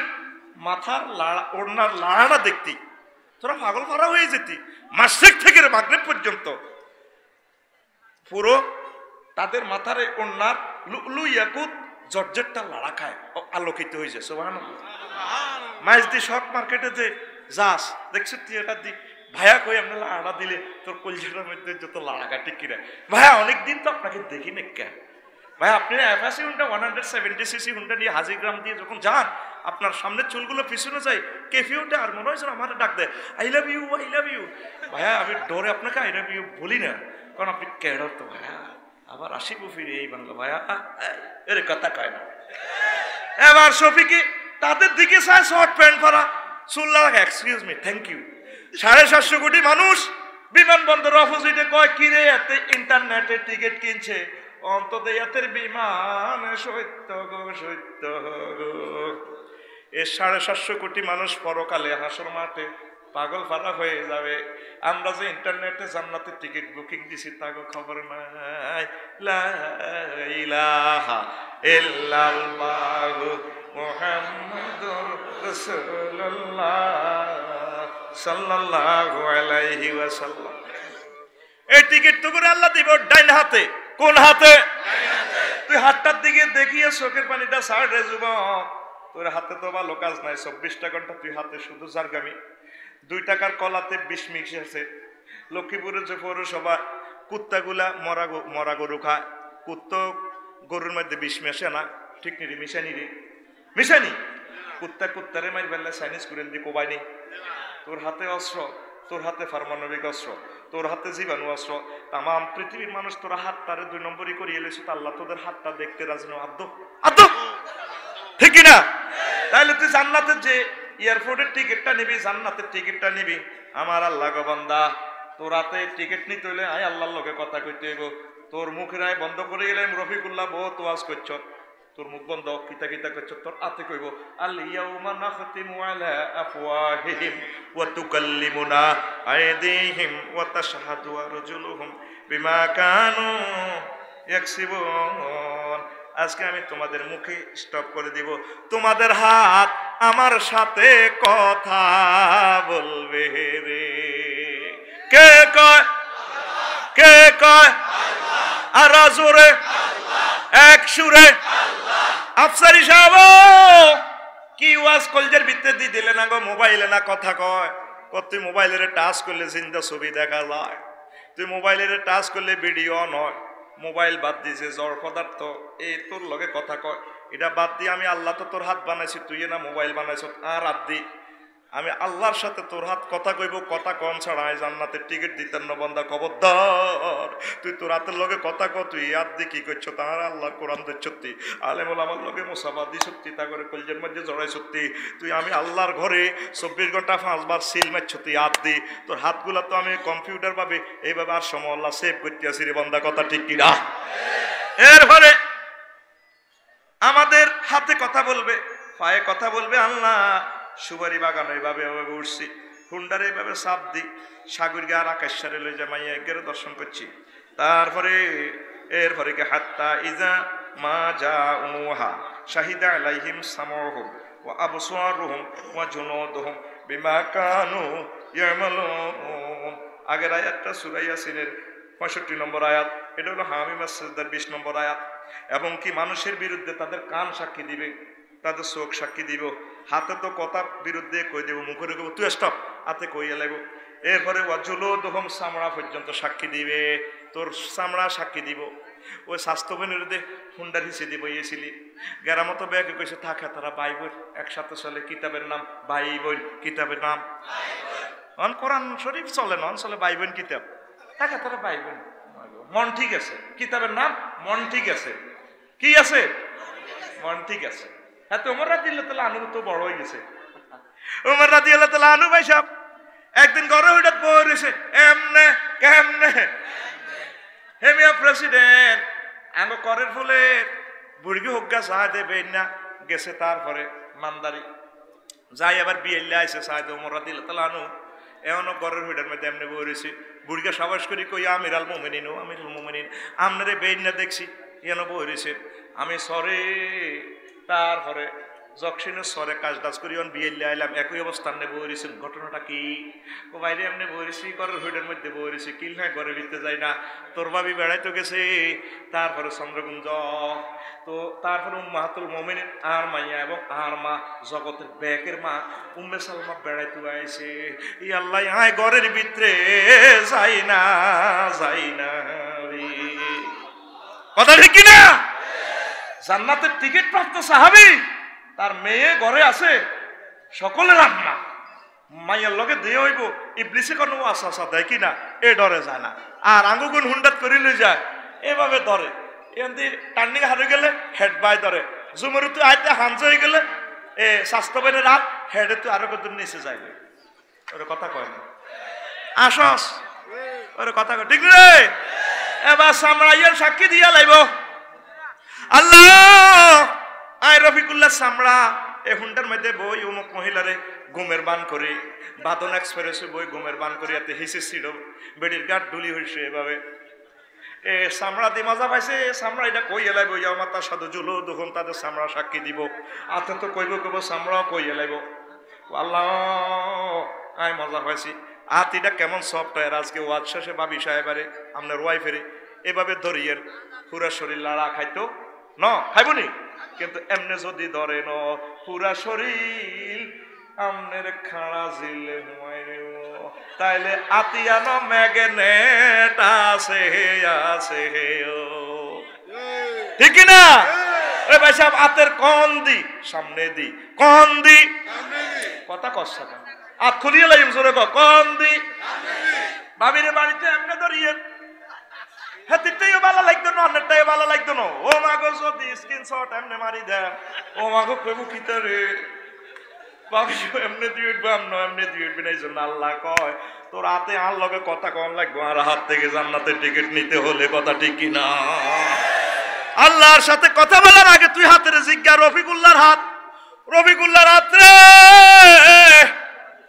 মাথার লাড়া ওড়নার লাড়াটা দেখতি তোরা পাগল পারা হয়ে যেতি মাসরিক থেকে মাগরিব পর্যন্ত পুরো তাদের মাথার ওড়নার লুলু ইয়াকুত জর্জেটটা লাড়া খায় আলোকিত হয়ে যায় সুবহানাল্লাহ। মাইজদি শর্ট মার্কেটে যে যাস দেখছো থিয়েটার দি ভাইয়া কই আমরা লাড়া দিলে তোর কলজাটার মধ্যে যত লাড়া কাটি কিনা ভাইয়া অনেকদিন তো আপনাকে দেখি না কেন ভাই আপনি এফএসি হুন্ডা 170cc হুন্ডা নিয়ে হাজিগ্রাম দিয়ে যখন যান আপনার সামনে চুলগুলো পিছনে যায় কেফি ওঠে আর মনে হয় আমার ডাক দেয় আই লাভ ইউ ভাইয়া আমি ডরে আপনাকে আই লাভ ইউ বলি না কারণ আপনি কেডর তো ভাইয়া আবার আসিব ফিরে এই বাংলা ভাইয়া এর কথা কয় না। এবার শফিকি তাদের দিকে চায় শর্ট প্যান্ট পরা চুল্লা এক্সকিউজ মি থ্যাংক ইউ 750 কোটি মানুষ বিমানবন্দর অপোজিটে কয় কিরে এতে ইন্টারনেটে টিকিট কিনছে অন্তত এতের বিমান সত্য গো সত্য গো। এ 750 কোটি মানুষ পরকালে হাসর মাঠে পাগল ফারা হয়ে যাবে। আমরা যে ইন্টারনেটে জান্নাতের টিকিট বুকিং দিছি তাগো খবর নাই। লা ইলাহা ইল্লাল্লাহু মুহাম্মাদুর রাসূলুল্লাহ সাল্লাল্লাহু আলাইহি ওয়াসাল্লাম। এই টিকিট তো করে আল্লাহ দিব ডাইন হাতে। কোন হাতে? তুই হাতটার দিকে দেখিয়ে চোখের পানিটা ছাড় রে যুবক। তোর হাতে তো ভালো কাজ নাই, 24টা ঘন্টা তুই হাতে শুধু জারগামি। 2 টাকার কলাতে 20 মিক্স আছে। লক্ষ্মীপুরের যে পৌরসভা কুত্তাগুলা মরা গরু খায়, কুত্তো গরুর মধ্যে 20 মেশে না, ঠিক নি রে? মিশানি কুত্তারে মারি বেলা চাইনিজ করে দিয়ে কোবাইনি। তোর হাতে অস্ত্র, তোর হাতে পারমাণবিক অস্ত্র, তোর হাতে জীবাণু অস্ত্র। তাম পৃথিবীর মানুষ তোরা হাতটারে 2 নম্বরই করিয়ে এলেছিস, আল্লাহ তোদের হাতটা দেখতে রাজি না। আব্দু ঠিক কিনা? তাহলে তুই জান্নাতের যে এয়ারপোর্টের টিকিটটা নিবি, জান্নাতের টিকিটটা নিবি। আমার আল্লাহ গো বান্দা, তোর হাতে টিকিট নিতে হইলে আয় আল্লাহর লগে কথা কইতে হইব। তোর মুখের আয় বন্ধ করে গেলাম রফিকুল্লাহ বহুত ওয়াজ করছ, তোর মুখ বন্ধ কিতা করছ, তোর হাতে কইব আল ইয়াউমা নাখতিমু আলা আফওয়াহিহিম ওয়া তুকাল্লিমুনা আইদিহিম ওয়া তাশহাদু আরজুলুহুম বিমা কানু ইয়াকসিবুন। আজকে আমি তোমাদের মুখে স্টপ করে দিব, তোমাদের হাত আমার সাথে কথা বলবে রে। কে কয়? কে কয়? আর জোরে এক সুরে আফসারি সাহেব কি ওয়াজ কলজের ভিতরে দিয়ে দিলে না গো? মোবাইলে না কথা কয়? তুই মোবাইলের টাচ করলে জিন্দা ছবি দেখা যায়, তুই মোবাইলের টাচ করলে ভিডিও নয়। মোবাইল বাদ দিয়েছে জড় পদার্থ, এই তোর লগে কথা কয় এটা বাদ দিয়ে আমি আল্লাহ তো তোর হাত বানাইছি, তুই না মোবাইল বানাইছ। আর হাত দি আমি আল্লাহর সাথে তোর হাত কথা কইব, কথা কম ছাড়া জান্নাতের টিকিট দিতেন না বন্দা। খবরদার তুই তোর হাতের লগে কথা ক, তুই হাত দি কি করছো? তাহার আল্লাহর কোরআন দের সত্যি আলেমুল আমার লগে মোসাবাদি সত্যি তা করে কলজের মধ্যে জড়াই সত্যি। তুই আমি আল্লাহর ঘরে 24 ঘন্টা 5 বার সিল মারছ, তুই হাত দি। তোর হাতগুলা তো আমি কম্পিউটার ভাবে এইভাবে আর সময় আল্লাহ সেভ করতে আসি রে বন্দা, কথা ঠিক কিনা? এরপরে আমাদের হাতে কথা বলবে, পায়ে কথা বলবে। আল্লাহ সুবারি বাগান এইভাবে উঠছি, হুন্ডারে এইভাবে চাপ দি, সাগরকে আর আকাশারে লই যা মাইয়া একের দর্শন করছি। তারপরে এরপরে কে হাত্তা ইজা মা যা উহা শাহিদা আলাইহিম সামউহুম ওয়া আবসারুহুম ওয়া জুনুদুহুম বিমা কানু ইয়ামালুন। আগের আয়াতটা সূরা ইয়াসিনের 65 নম্বর আয়াত, এটা হলো হামিম আস-সাজদার 20 নম্বর আয়াত। এবং কি মানুষের বিরুদ্ধে তাদের কান সাক্ষী দিবে, তাদের চোখ সাক্ষী দিব, হাতে তো কথা বিরুদ্ধে কই দেব, মুখের কইব তুই স্টপ, হাতে কইয়া লাগব। এরপরে ওয়াজুলুদুহুম চামড়া পর্যন্ত সাক্ষী দিবে, তোর চামড়া সাক্ষী দিব। ওই স্বাস্থ্যবানের বিরুদ্ধে হুন্ডার হিসে দিব। ইয়েছিলি গেরামতো ব্যাগে কইছে থাকে তারা ভাই বোন একসাথে চলে। কিতাবের নাম ভাই বোন, কিতাবের নাম অন কোরআন শরীফ চলে না, চলে ভাই বোন কিতাব, থাকে তারা ভাই বোন। মন ঠিক আছে, কিতাবের নাম মন ঠিক আছে। কি আছে? মন ঠিক আছে। হ্যাঁ, তো ওমর রাদিয়াল্লাহু তাআলা আনহু তো বড় হয়ে গেছে। ওমর রাদিয়াল্লাহু তাআলা আনহু ভাই সাহেব একদিন ঘরে হঠাৎ বই রয়েছে, এমনে কেমনে হেমিয়া প্রেসিডেন্ট আঙ্গ করের ফুলে বুড়ি হোগা চা দেবেন না গেছে। তারপরে মানদারি যাই আবার বিয়েলে আইসে সাহেদ ওমর রাদিয়াল্লাহু তাআলা আনহু এমনও ঘরের হইটার মধ্যে এমনি বই রয়েছে। বুড়িকে সাবাস করি কই আমিরাল মুমিনিন, ও আমিরুল মুমিনিন আপনারে বেইন না দেখছি এন বই রয়েছে। আমি সরে তারপরে যক্ষিণের স্বরে কাজ টাজ করি বিয়ে আইলাম একই অবস্থান নিয়ে বইরেছেন ঘটনাটা কি ও বাইরে এমনি বইরেছি ঘরের হোটের মধ্যে বইরেছি কিল না ঘরে ভিতরে যাই না তোর ভাবি বেড়াইতে গেছে তারপরে চন্দ্রগুঞ্জ তো তারপরে উম্মাহাতুল মুমিনিন আর মাইয়া এবং আর মা জগতের ব্যাকের মা উম্মে সালমা বেড়াইতে আইছে ই আল্লাহ আয় ঘরের ভিতরে যাই না রে কথা ঠিক কিনা জান্নাতের টিকিট প্রাপ্ত সাহাবী তার মেয়ে ঘরে আছে সকলের আম্মা মাইয়ার লগে দিয়ে হইব ইবলিসে কোনো আশা দেয় কিনা এ ডরে যায় না আর আঙ্গুগুন হুন্ডাত করে লই যায় এভাবে ধরে এমনি টার্নিং হারে গেলে হেড বাই ধরে জুমরু তুই আইতে হাঞ্জ হয়ে গেলে এ স্বাস্থ্যবানের রাত হেডে তুই আরো কত নিচে যাইবে ওর কথা কয় না আসস ওর কথা কয় ঠিক রে এবার সামরাইয়ের সাক্ষী দিয়া লাইব আল্লাহ আয় রফিকুল্লাহ সামরা এ হুন্ডার মধ্যে বই অমুক মহিলারে ঘুমের বান করে বাদন এক্সপ্রেসে বই ঘুমের বান করে এতে হিসে ছিল বেডির গাঠ ডুলি হয়েছে এভাবে এ সামরা দি মজা পাইছে সামরা এটা কই এলাইব আমার তার সাথে জুলো তখন তাদের সামরা সাক্ষী দিব আতে তো কইব সামরাও কই এলাইব আল্লাহ আয় মজা পাইছি এটা কেমন সফটওয়্যার আজকে ওয়াজ শেষে ভাবি সাহেবারে আপনার ওয়াইফেরে এভাবে ধরিয়ের পুরা শরীর লাড়া খাইতো ন খাইবনি কিন্তু এমনি যদি ধরে ন পুরা শরীর আমনের খাড়া জিলে তাইলে আতিয়ানো ম্যাগনেট আছে ঠিক না এ ভাই সাহেব আতের কোন দি সামনে দি কোন দি কথা কষ্ট আত খুলিয়ে লাইম জোরে কোন দি ভাবিরে বাড়িতে এমনি ধরিয়ে হেতিটাইও ভালো লাগতো না অন্যটাই ভালো লাগতো না ও মাগো যদি স্ক্রিনশট এমনি মারি দেন ও মাগো কইবো কিতা রে বাবিও এমনি দিয়ে উঠবে আমরা এমনি দিয়ে উঠবি না এই জন্য আল্লাহ কয় তোর হাতে আর লগে কথা কম লাগবে আর হাত থেকে জান্নাতের টিকিট নিতে হলে কথা ঠিক কিনা আল্লাহর সাথে কথা বলার আগে তুই হাতের জিজ্ঞা রফিকুল্লাহর হাত রে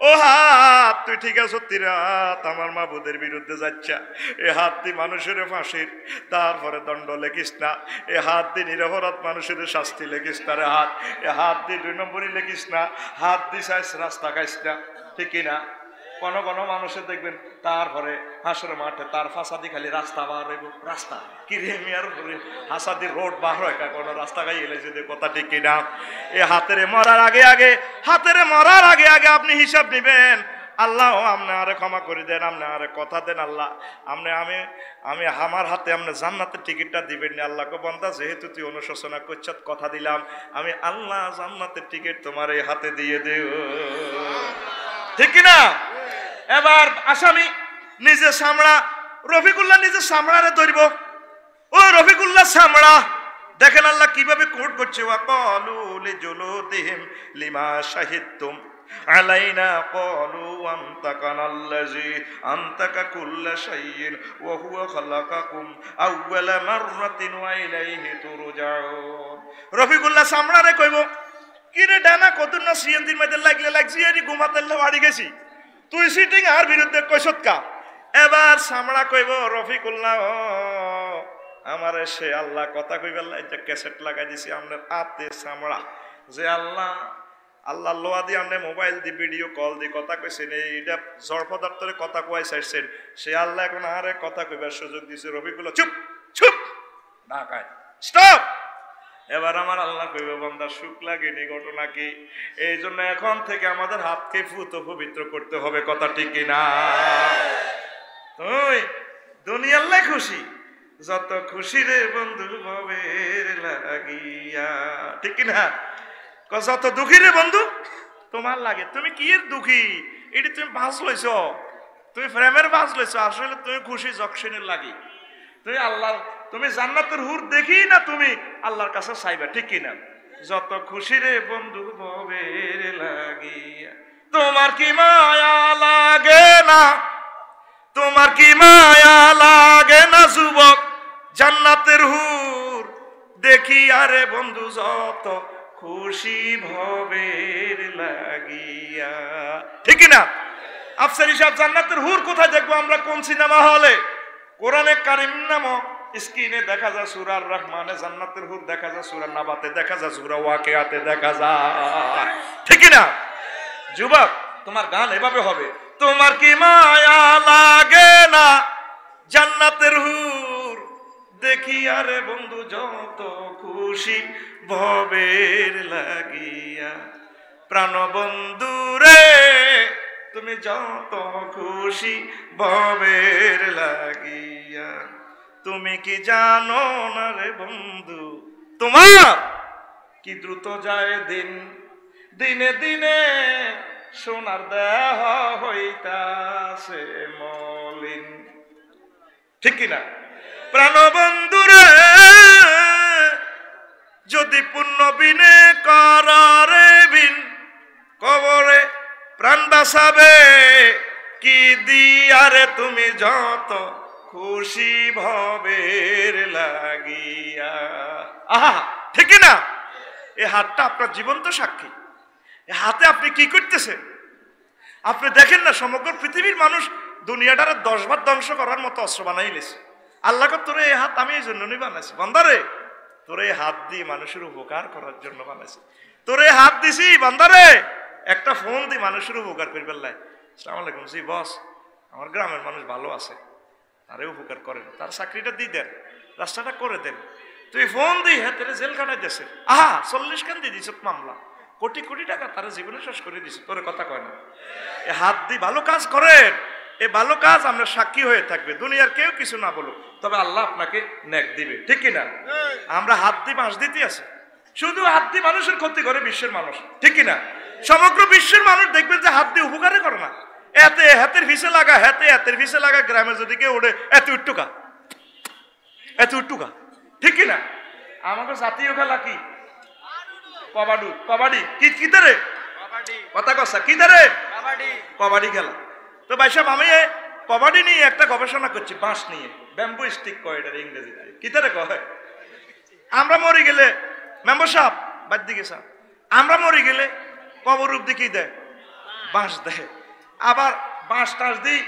ও হাত তুই ঠিক আছে সত্যি রাত আমার মাবুদের বিরুদ্ধে যাচ্ছা এ হাত দিয়ে মানুষের ফাঁসির তারপরে দণ্ড লেখিস না এ হাত দিয়ে নিরপরাধ মানুষের শাস্তি লেখিস না রে হাত এ হাত দিয়ে 2 নম্বরই লেখিস না হাত দিয়ে চাইস রাস্তা খাইস না ঠিক না কোন মানুষের দেখবেন তারপরে হাসর মাঠে তার ফাঁসাদি খালি রাস্তা বার হইব রাস্তা কি রে মিয়ার হাসাদি রোড বার হয় কোন রাস্তা গাই এলে যদি কথা ঠিক কিনা এ হাতের মরার আগে আপনি হিসাব নিবেন আল্লাহ আপনি আরে ক্ষমা করে দেন আপনি আরে কথা দেন আল্লাহ আমি আমার হাতে আপনি জান্নাতের টিকিটটা দিবেন না আল্লাহকে বন্দা যেহেতু তুই অনুশোচনা করছত কথা দিলাম আমি আল্লাহ জান্নাতের টিকিট তোমার এই হাতে দিয়ে দেব ঠিক কিনা এবার আসামি নিজে সামড়া রফিকুল্লাহ নিজে সামড়ারে ধরব ও রফিকুল্লাহ সামড়া দেখেন আল্লাহ কিভাবে কোট করছে ওয়াকালু লিজুলুদিহিম লিমা শাহিদতুম আলাইনা ক্বালু আনতাকানাল্লাযী আনতাকা কুল্লা শাইইন ওয়া হুয়া খালাকাকুম আউওয়ালা মাররাতিন ওয়া ইলাইহি তুরজাউন রফিকুল্লাহ সামড়ারে কইব কি রে ডানা কত না সিএনজির মধ্যে লাগছি এরি ঘুমাতে বাড়ি গেছি তুই সিটিং আর বিরুদ্ধে কইছত কা এবার সামড়া কইব রফিকুল্লাহ আমার সে আল্লাহ কথা কইবে আল্লাহ এটা ক্যাসেট লাগাই দিছি আপনার হাতে সামড়া যে আল্লাহ লোয়া দিয়ে আপনি মোবাইল দি ভিডিও কল দি কথা কইছেন এইটা জড় পদার্থের কথা কয় চাইছেন সে আল্লাহ এখন আরে কথা কইবার সুযোগ দিছে রফিকুল্লাহ চুপ ঢাকায় স্টপ এবার আমার আল্লাহ কইবে বান্দা সুখ লাগেনি ঘটনা কি এই জন্য এখন থেকে আমাদের হাতকে ফুত পবিত্র করতে হবে কথা ঠিক কিনা তুই দুনিয়ার লাই খুশি যত খুশি রে বন্ধু ভবের লাগিয়া ঠিক কিনা যত দুঃখী রে বন্ধু তোমার লাগে তুমি কি এর দুঃখী এটি তুমি বাস লইছ তুমি প্রেমের বাস লইছ আসলে তুমি খুশি জকশনের লাগি তুই আল্লাহ তুমি জান্নাতের হুর দেখি না তুমি আল্লাহর কাছে চাইবা ঠিক কিনা যত খুশি রে বন্ধু ভবের লাগিয়া তোমার কি মায়া লাগে না যুবক জান্নাতের হুর দেখি আরে বন্ধু যত খুশি ভবের লাগিয়া ঠিক না আফসারি সাহেব জান্নাতের হুর কোথায় দেখবো আমরা কোন সিনেমা হলে কোরআনে কারিম নামক স্ক্রিনে দেখা যায় সূরা আর রহমানে, জান্নাতের হুর দেখা যায় সূরা নাবাতে, দেখা যায় সূরা ওয়াকিয়াতে দেখা যায়, ঠিক না? যুবক, তোমার গান এভাবে হবে, তোমার কি মায়া লাগে না জান্নাতের হুর দেখি, আরে বন্ধু যত খুশি ভবের লাগিয়া, প্রাণ বন্ধু রে তুমি যত খুশি ভবের লাগিয়া, তুমি কি জানো না রে বন্ধু তোমার কি দ্রুত যায় দিন, দিনে দিনে সোনার দেহ হইতাছে মলিন, ঠিক কিনা? প্রাণ বন্ধুরে যদি পুণ্য বিনে করারে বিন, কবরে প্রাণ বাঁচাবে কি দিয়ারে তুমি যত খুশি ভবের লাগিয়া। আহা, ঠিক না? এই হাতটা আপনার জীবন্ত সাক্ষী। এই হাতে আপনি কি করতেছেন? আপনি দেখেন না, সমগ্র পৃথিবীর মানুষ দুনিয়াটারে 10 বার ধ্বংস করার মতো অস্ত্র বানাই নিয়েছে। আল্লাহ তোরে এই হাত আমি এই জন্যই বানাইছি, বান্দারে তোরে এই হাত দিয়ে মানুষের উপকার করার জন্য বানাইছি। তোরে হাত দিছি বান্দারে একটা ফোন দিয়ে মানুষের উপকার করবে। আসসালামু আলাইকুম, জি বস, আমার গ্রামের মানুষ ভালো আছে, তারে উপকার করেন, তার চাকরিটা দিয়ে দেন, রাস্তাটা করে দেন। তুই ফোন দিয়ে হ্যাঁ তোরে জেলখানায় দেশে, আহা 40 খান দিয়ে দিস মামলা, কোটি কোটি টাকা তারা জীবনে শেষ করে দিছে, তোরে কথা কয় না। এ হাত দিয়ে ভালো কাজ করেন, এই ভালো কাজ আমরা সাক্ষী হয়ে থাকবে, দুনিয়ার কেউ কিছু না বলুক, তবে আল্লাহ আপনাকে নেক দিবে, ঠিক কিনা? আমরা হাত দিয়ে বাঁশ দিতে আছে, শুধু হাত দিয়ে মানুষের ক্ষতি করে বিশ্বের মানুষ, ঠিক কিনা? সমগ্র বিশ্বের মানুষ দেখবেন যে হাত দিয়ে উপকারে করে না, এতে হাতের ভিসে লাগা, হাতের ভিসে লাগা, গ্রামে যদি কেউ ওঠে এত উট্টুকা, এত উট্টুকা, ঠিক কিনা? আমাকে জাতীয় খেলা কি? কবাডি। কবাডি কি কিতারে? কথা কসা কিতারে? কবাডি খেলা। তো ভাই সাহেব, আমি কবাডি নিয়ে একটা গবেষণা করছি, বাঁশ নিয়ে, ব্যাম্বু স্টিক কয় এটা ইংরেজিতে, কিতারে কয়? আমরা মরে গেলে মেম্বার সাহেব বাদ দিকে সাহেব, আমরা মরে গেলে কবর রূপ দিয়ে কি দেয়? বাঁশ দেয়। আবার বাঁশ টাঁশ দিই,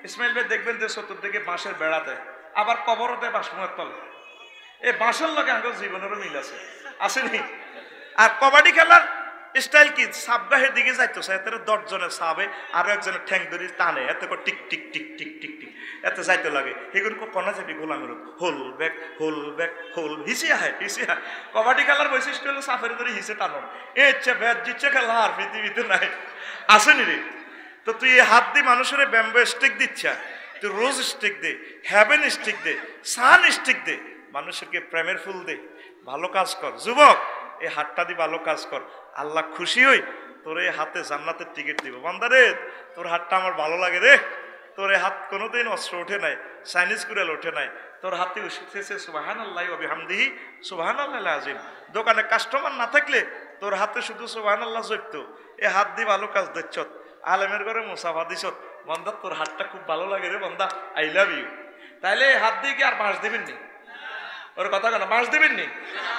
ইসমাইল ভাই দেখবেন যে চতুর্দিকে বাঁশের বেড়া দেয়, আবার কবরও দেয় বাঁশ মুয়ের তলে। এই বাঁশের লগে আমার জীবনেরও মিল আছে, আসেনি? আর কবাডি খেলার স্টাইল কি? সাবগাহের দিকে যাইতো, এতে 10 জনের সাবে আরো একজনের ঠ্যাং ধরি টানে, এতে টিক টিক টিক টিক টিক টিক এতে যাইতে লাগে। এগুলো কনা যাবি গোলামের হোল ব্যাক হোল ব্যাক হোল, হিসে আয় হিসে আয়। কবাডি খেলার বৈশিষ্ট্য হলো সাফের ধরে হিসে টানো, এ ইচ্ছে ব্যাট জিচ্ছে খেলা আর পৃথিবীতে নাই, আসেনি রে? তো তুই এই হাত দিয়ে মানুষের ব্যাম্বো স্টিক দিচ্ছা, তুই রোজ স্টিক দে, হ্যাভেন স্টিক দে, সান স্টিক দে, মানুষকে প্রেমের ফুল দে, ভালো কাজ কর। যুবক, এই হাতটা দিয়ে ভালো কাজ কর, আল্লাহ খুশি হই, তোর এই হাতে জান্নাতের টিকিট দিব। বান্দারে তোর হাতটা আমার ভালো লাগে রে, তোর এই হাত কোনোদিন অস্ত্র ওঠে নাই, চাইনিজ কুড়াল ওঠে নাই, তোর হাতে উঠেছে সুবহানাল্লাহি ওয়া বিহামদিহি সুবহানাল্লাহিল আযীম। দোকানে কাস্টমার না থাকলে তোর হাতে শুধু সুবহানাল্লাহ জপতো, এই হাত দিয়ে ভালো কাজ দিচ্ছ, আলেমের ঘরে মুসাফা দিছ, বান্দা তোর হাতটা খুব ভালো লাগে রে বান্দা, আই লাভ ইউ। তাইলে এই হাত দিয়ে কি আর বাঁশ দিবেন নি? ওর কথা কেন বাঁশ দিবেন নি?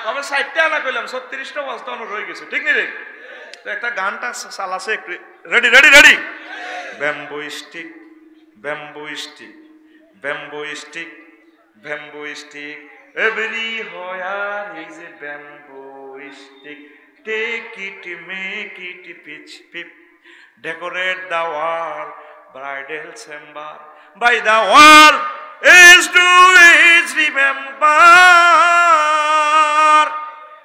তবে 60টা আনা কইলাম, 36টা বাঁচতে অন্য রয়ে গেছে, ঠিক নেই রে? তো একটা গানটা চালাছে একটু, ready ready ready. Bamboo stick, bamboo stick, bamboo stick, bamboo stick, everywhere is a bamboo stick, take it, make it, pitch pip, decorate the wall, bridal chamber, by the wall is to is remember,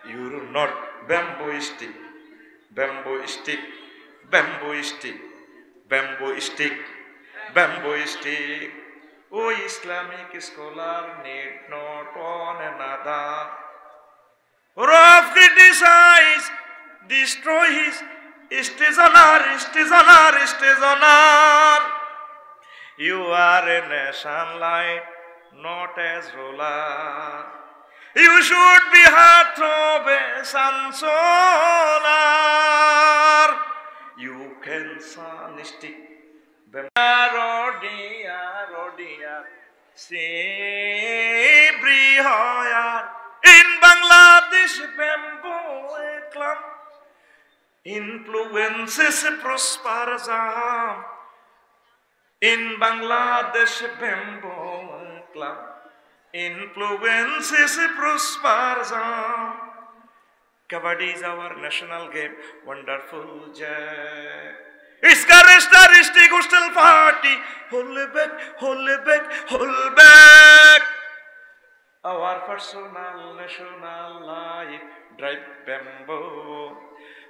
you're not bamboo stick, bamboo stick, bamboo stick, bamboo stick, bamboo stick. Oh, Islamic scholar need not one another, rough criticize, destroy his stage honor, stage honor, stage honor. You are a nation light, not as ruler. You should be heart-throbbing and solar. You can sun stick, Rodia, Rodia, everywhere. In Bangladesh, bamboo club influences prosper jam. In Bangladesh, bamboo club Influences prospers on. Kabaddi is our national game. Wonderful Jack. It's characteristic hostel party. Hold back, hold back, hold back. Our personal national life drive bamboo.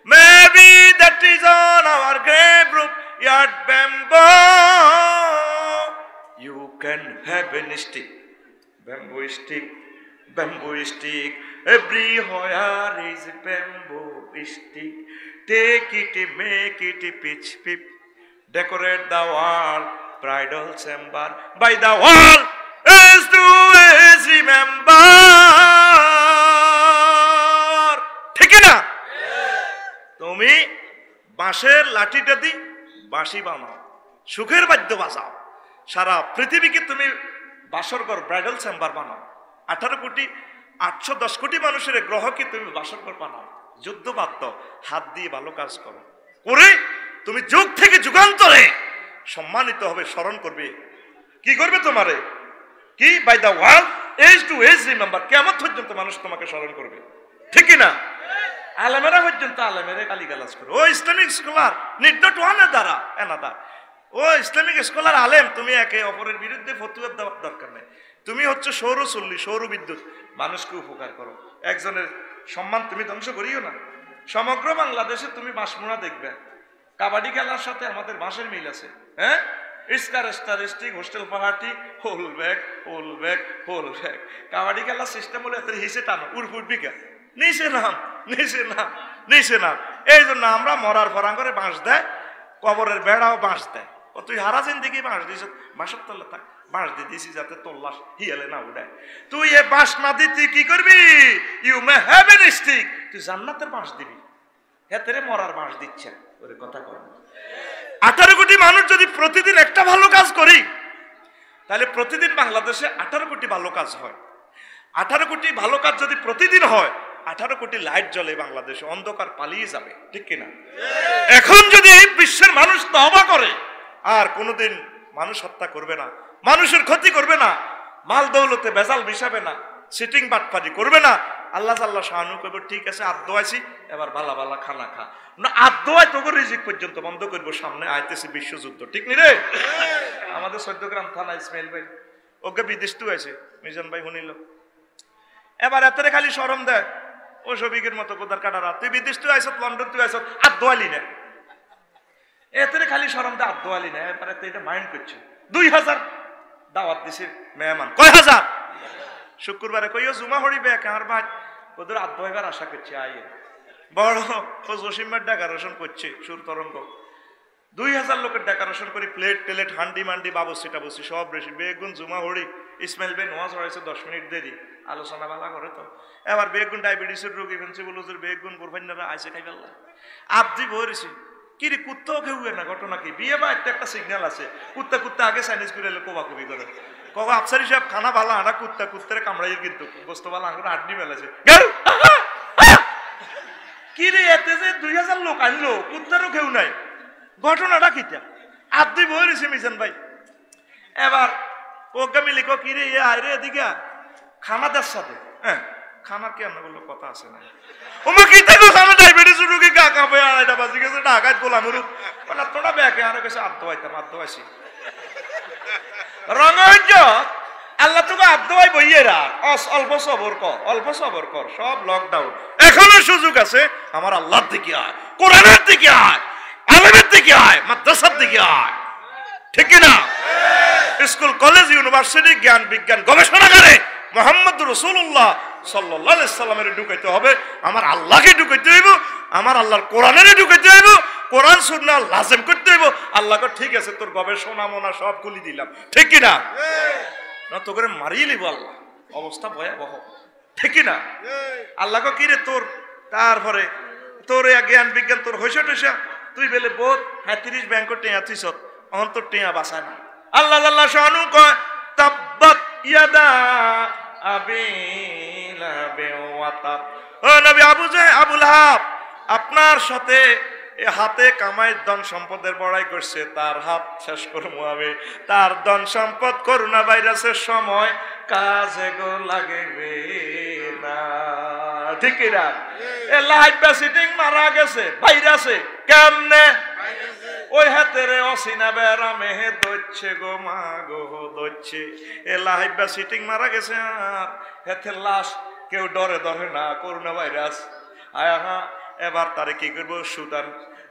Maybe that is on our grave roof yard bamboo. You can have a stick, bamboo stick, bamboo stick. Everywhere is bamboo stick. Take it, make it pitch pip. Decorate the wall, bridal chamber. By the wall, as to as remember. ঠিক না? তুমি বাঁশের লাঠিটা দি বাঁশি বানাও, সুখের বাদ্য বাজাও, সারা পৃথিবীকে তুমি বাসর ঘর ব্রাইডাল চেম্বার বানাও। 18 কোটি 810 কোটি মানুষের গ্রহকে তুমি বাসর ঘর বানাও। যুদ্ধ বাদ দাও, হাত দিয়ে ভালো কাজ করো, করে তুমি যুগ থেকে যুগান্তরে সম্মানিত হবে, স্মরণ করবে। কি করবে তোমারে? কি? By the world age to age remember. কিয়ামত পর্যন্ত মানুষ তোমাকে স্মরণ করবে, ঠিক কি না? আলেমেরা পর্যন্ত আলেমেরে গালিগালাজ করে। ও Islamic scholar need not one দ্বারা এনাদার। ও ইসলামিক স্কলার আলেম, তুমি একে অপরের বিরুদ্ধে ফতোয়া দেওয়ার দরকার নেই। তুমি হচ্ছে সৌরচুল্লি, সৌর বিদ্যুৎ, মানুষকে উপকার করো। একজনের সম্মান তুমি ধ্বংস করিও না। সমগ্র বাংলাদেশে তুমি বাঁশমুড়া দেখবে, কাবাডি খেলার সাথে আমাদের বাঁশের মিল আছে। হ্যাঁ, স্টারিস্টিক হোস্টেল পাহাড়ি হোল ব্যাগ হোল ব্যাগ হোল ব্যাগ। কাবাডি খেলার সিস্টেম হলে এত হিসে টানো, উড়ফুট বিঘা, নিচে নাম নিচে নাম নিচে নাম। এই জন্য আমরা মরার ফরাং করে বাঁশ দেয়, কবরের বেড়াও বাঁশ দেয়। ও তুই হারা জিন্দিগি বাঁশ দিস, বাঁশের তলে থাক, বাঁশ দিয়ে দিছি যাতে তোর লাশ হিয়ালে না উড়ায়। তুই এ বাঁশ না দিয়ে তুই কি করবি? You may have an stick, তুই জান্নাতের বাঁশ দিবি। হেতেরে মরার বাঁশ দিচ্ছে ওরে কথা কর। 18 কোটি মানুষ যদি প্রতিদিন একটা ভালো কাজ করি, তাহলে প্রতিদিন বাংলাদেশে 18 কোটি ভালো কাজ হয়। 18 কোটি ভালো কাজ যদি প্রতিদিন হয়, 18 কোটি লাইট জ্বলে বাংলাদেশে, অন্ধকার পালিয়ে যাবে, ঠিক কিনা? এখন যদি এই বিশ্বের মানুষ তওবা করে, আর কোনোদিন মানুষ হত্যা করবে না, মানুষের ক্ষতি করবে না, মাল দৌলতে বেজাল মিশাবে না, সিটিং বাটপারি করবে না, আল্লাহ আল্লাহ শাহানু কইব ঠিক আছে আদ দোয়াইছি, এবার বালা বালা খানা খা না। আদ দোয়াই তোকে রিজিক পর্যন্ত বন্ধ করবো, সামনে আইতেছে বিশ্বযুদ্ধ, ঠিক নি রে? আমাদের 14 গ্রাম থানা ইসমাইল ভাই ওকে বিদেশ তো আছে, মিজান ভাই শুনিল। এবার এতরে খালি শরম দেয়, ও সবিকের মতো কোদার কাটারা, তুই বিদেশ তুই আইসত, লন্ডন তুই আইসত, আদ দোয়ালি না। এতরে খালি শরম দেয়, আদ দোয়ালি না। এবার এটা মাইন্ড করছে। 2000 দাওয়াত দিছে মেহমান, কয় হাজার? শুক্রবারে কইও জুমা হরিবে কার ভাই ওদের আদ দোয়াইবার আশা করছে। আইয়ে বড় ও জসিমবার ডেকোরেশন করছে, সুর তরঙ্গ 2000 লোকের ডেকোরেশন করে, প্লেট টেলেট হান্ডি মান্ডি বাবসি টাবসি সব বেশি। বেগুন জুমা হরি ইসমাইল ভাই নোয়াজ হয়েছে 10 মিনিট দেরি, আলোচনা বালা করে তো। এবার বেগুন ডায়াবেটিসের রোগী ফেলছে, বলো যে বেগুন বোরফাইনারা আইসে খাই ফেললা আপদি বলেছি কি রে, কুত্তাও কেউ না। ঘটনা কি? বিয়ে বা একটা সিগন্যাল আছে, কুত্তা কুত্তা আগে চাইনিজ করে এলে কোবাকুবি করে, কবা আফসারি সাহেব খানা ভালো আনা, কুত্তা কুত্তারে কামড়াই কিন্তু গোস্ত ভালো আঙুর আড্ডি মেলাছে। কি রে, এতে যে 2000 লোক আনলো, কুত্তারও কেউ নাই, ঘটনাটা কিটা? আব্দি বই রয়েছে মিজান ভাই। এবার ওকে মিলি কি রে আয় রে এদিকে খানা দেশ সাথে। হ্যাঁ, খানার কি আমরা বললো কথা আছে না? ওমা কি থাকো খানা ডায়াবেটিস রোগী গা কাঁপে, 2:30 বাজে গেছে, ঢাকায় গোলাম রূপ মানে তোরা ব্যাকে আরো গেছে আদ্য আইতাম, আদ্য আইসি রঙজ। আল্লাহ তোকে আদ্য আই বইয়ে রাখ, অল্প সবর কর, অল্প সবর কর, সব লকডাউন, এখনো সুযোগ আছে। আমার আল্লাহর দিকে আয়, কোরআনের দিকে আয়, আলেমের দিকে আয়, মাদ্রাসার দিকে আয়, ঠিক না? স্কুল কলেজ ইউনিভার্সিটি জ্ঞান বিজ্ঞান গবেষণাগারে মুহাম্মদ রাসূলুল্লাহ সাল্লাল্লাহু আলাইহি সাল্লামের ঢুকাইতে হবে, আমার আল্লাহকে ঢুকাইতে হইব, আমার আল্লাহর কোরআনের ঢুকাইতে হইব, কোরআন সুন্নাহ লাজিম করতে হইব। আল্লাহকে ঠিক আছে তোর গবেষণা মনা সব খুলি দিলাম, ঠিক কি না? না তো করে মারিয়ে লিব আল্লাহ, অবস্থা ভয়াবহ, ঠিক কি না? আল্লাহকে কি রে তোর, তারপরে তোর জ্ঞান বিজ্ঞান তোর হইসা টইসা তুই বেলে বহুত 30 ব্যাংক টেয়া থিস, অন্তর টেয়া বাসায় না। আল্লাহ আল্লাহ শানু কয় তাব্বাত ইয়াদা আবি লাহাব ওয়া তাব। ও নবী আবুল হাব, আপনার সাথে হাতে কামাই ধন সম্পদের বড়াই করছে, তার হাত শেষ করবো আমি। তার ধন সম্পদ করোনা ভাইরাসের সময় কাজে গো লাগবে না, ঠিক না? এ লাইভ সিটিং মারা গেছে, ভাইরাসে কেমনে? ওই হাতের অসিনা বেড়ামে হে দচ্ছে গো মা গো দচ্ছে। এ লাইভ সিটিং মারা গেছে, আর হাতের লাশ কেউ ডরে ধরে না, করোনা ভাইরাস। আয়া এবার তারে কি করবো? সুদান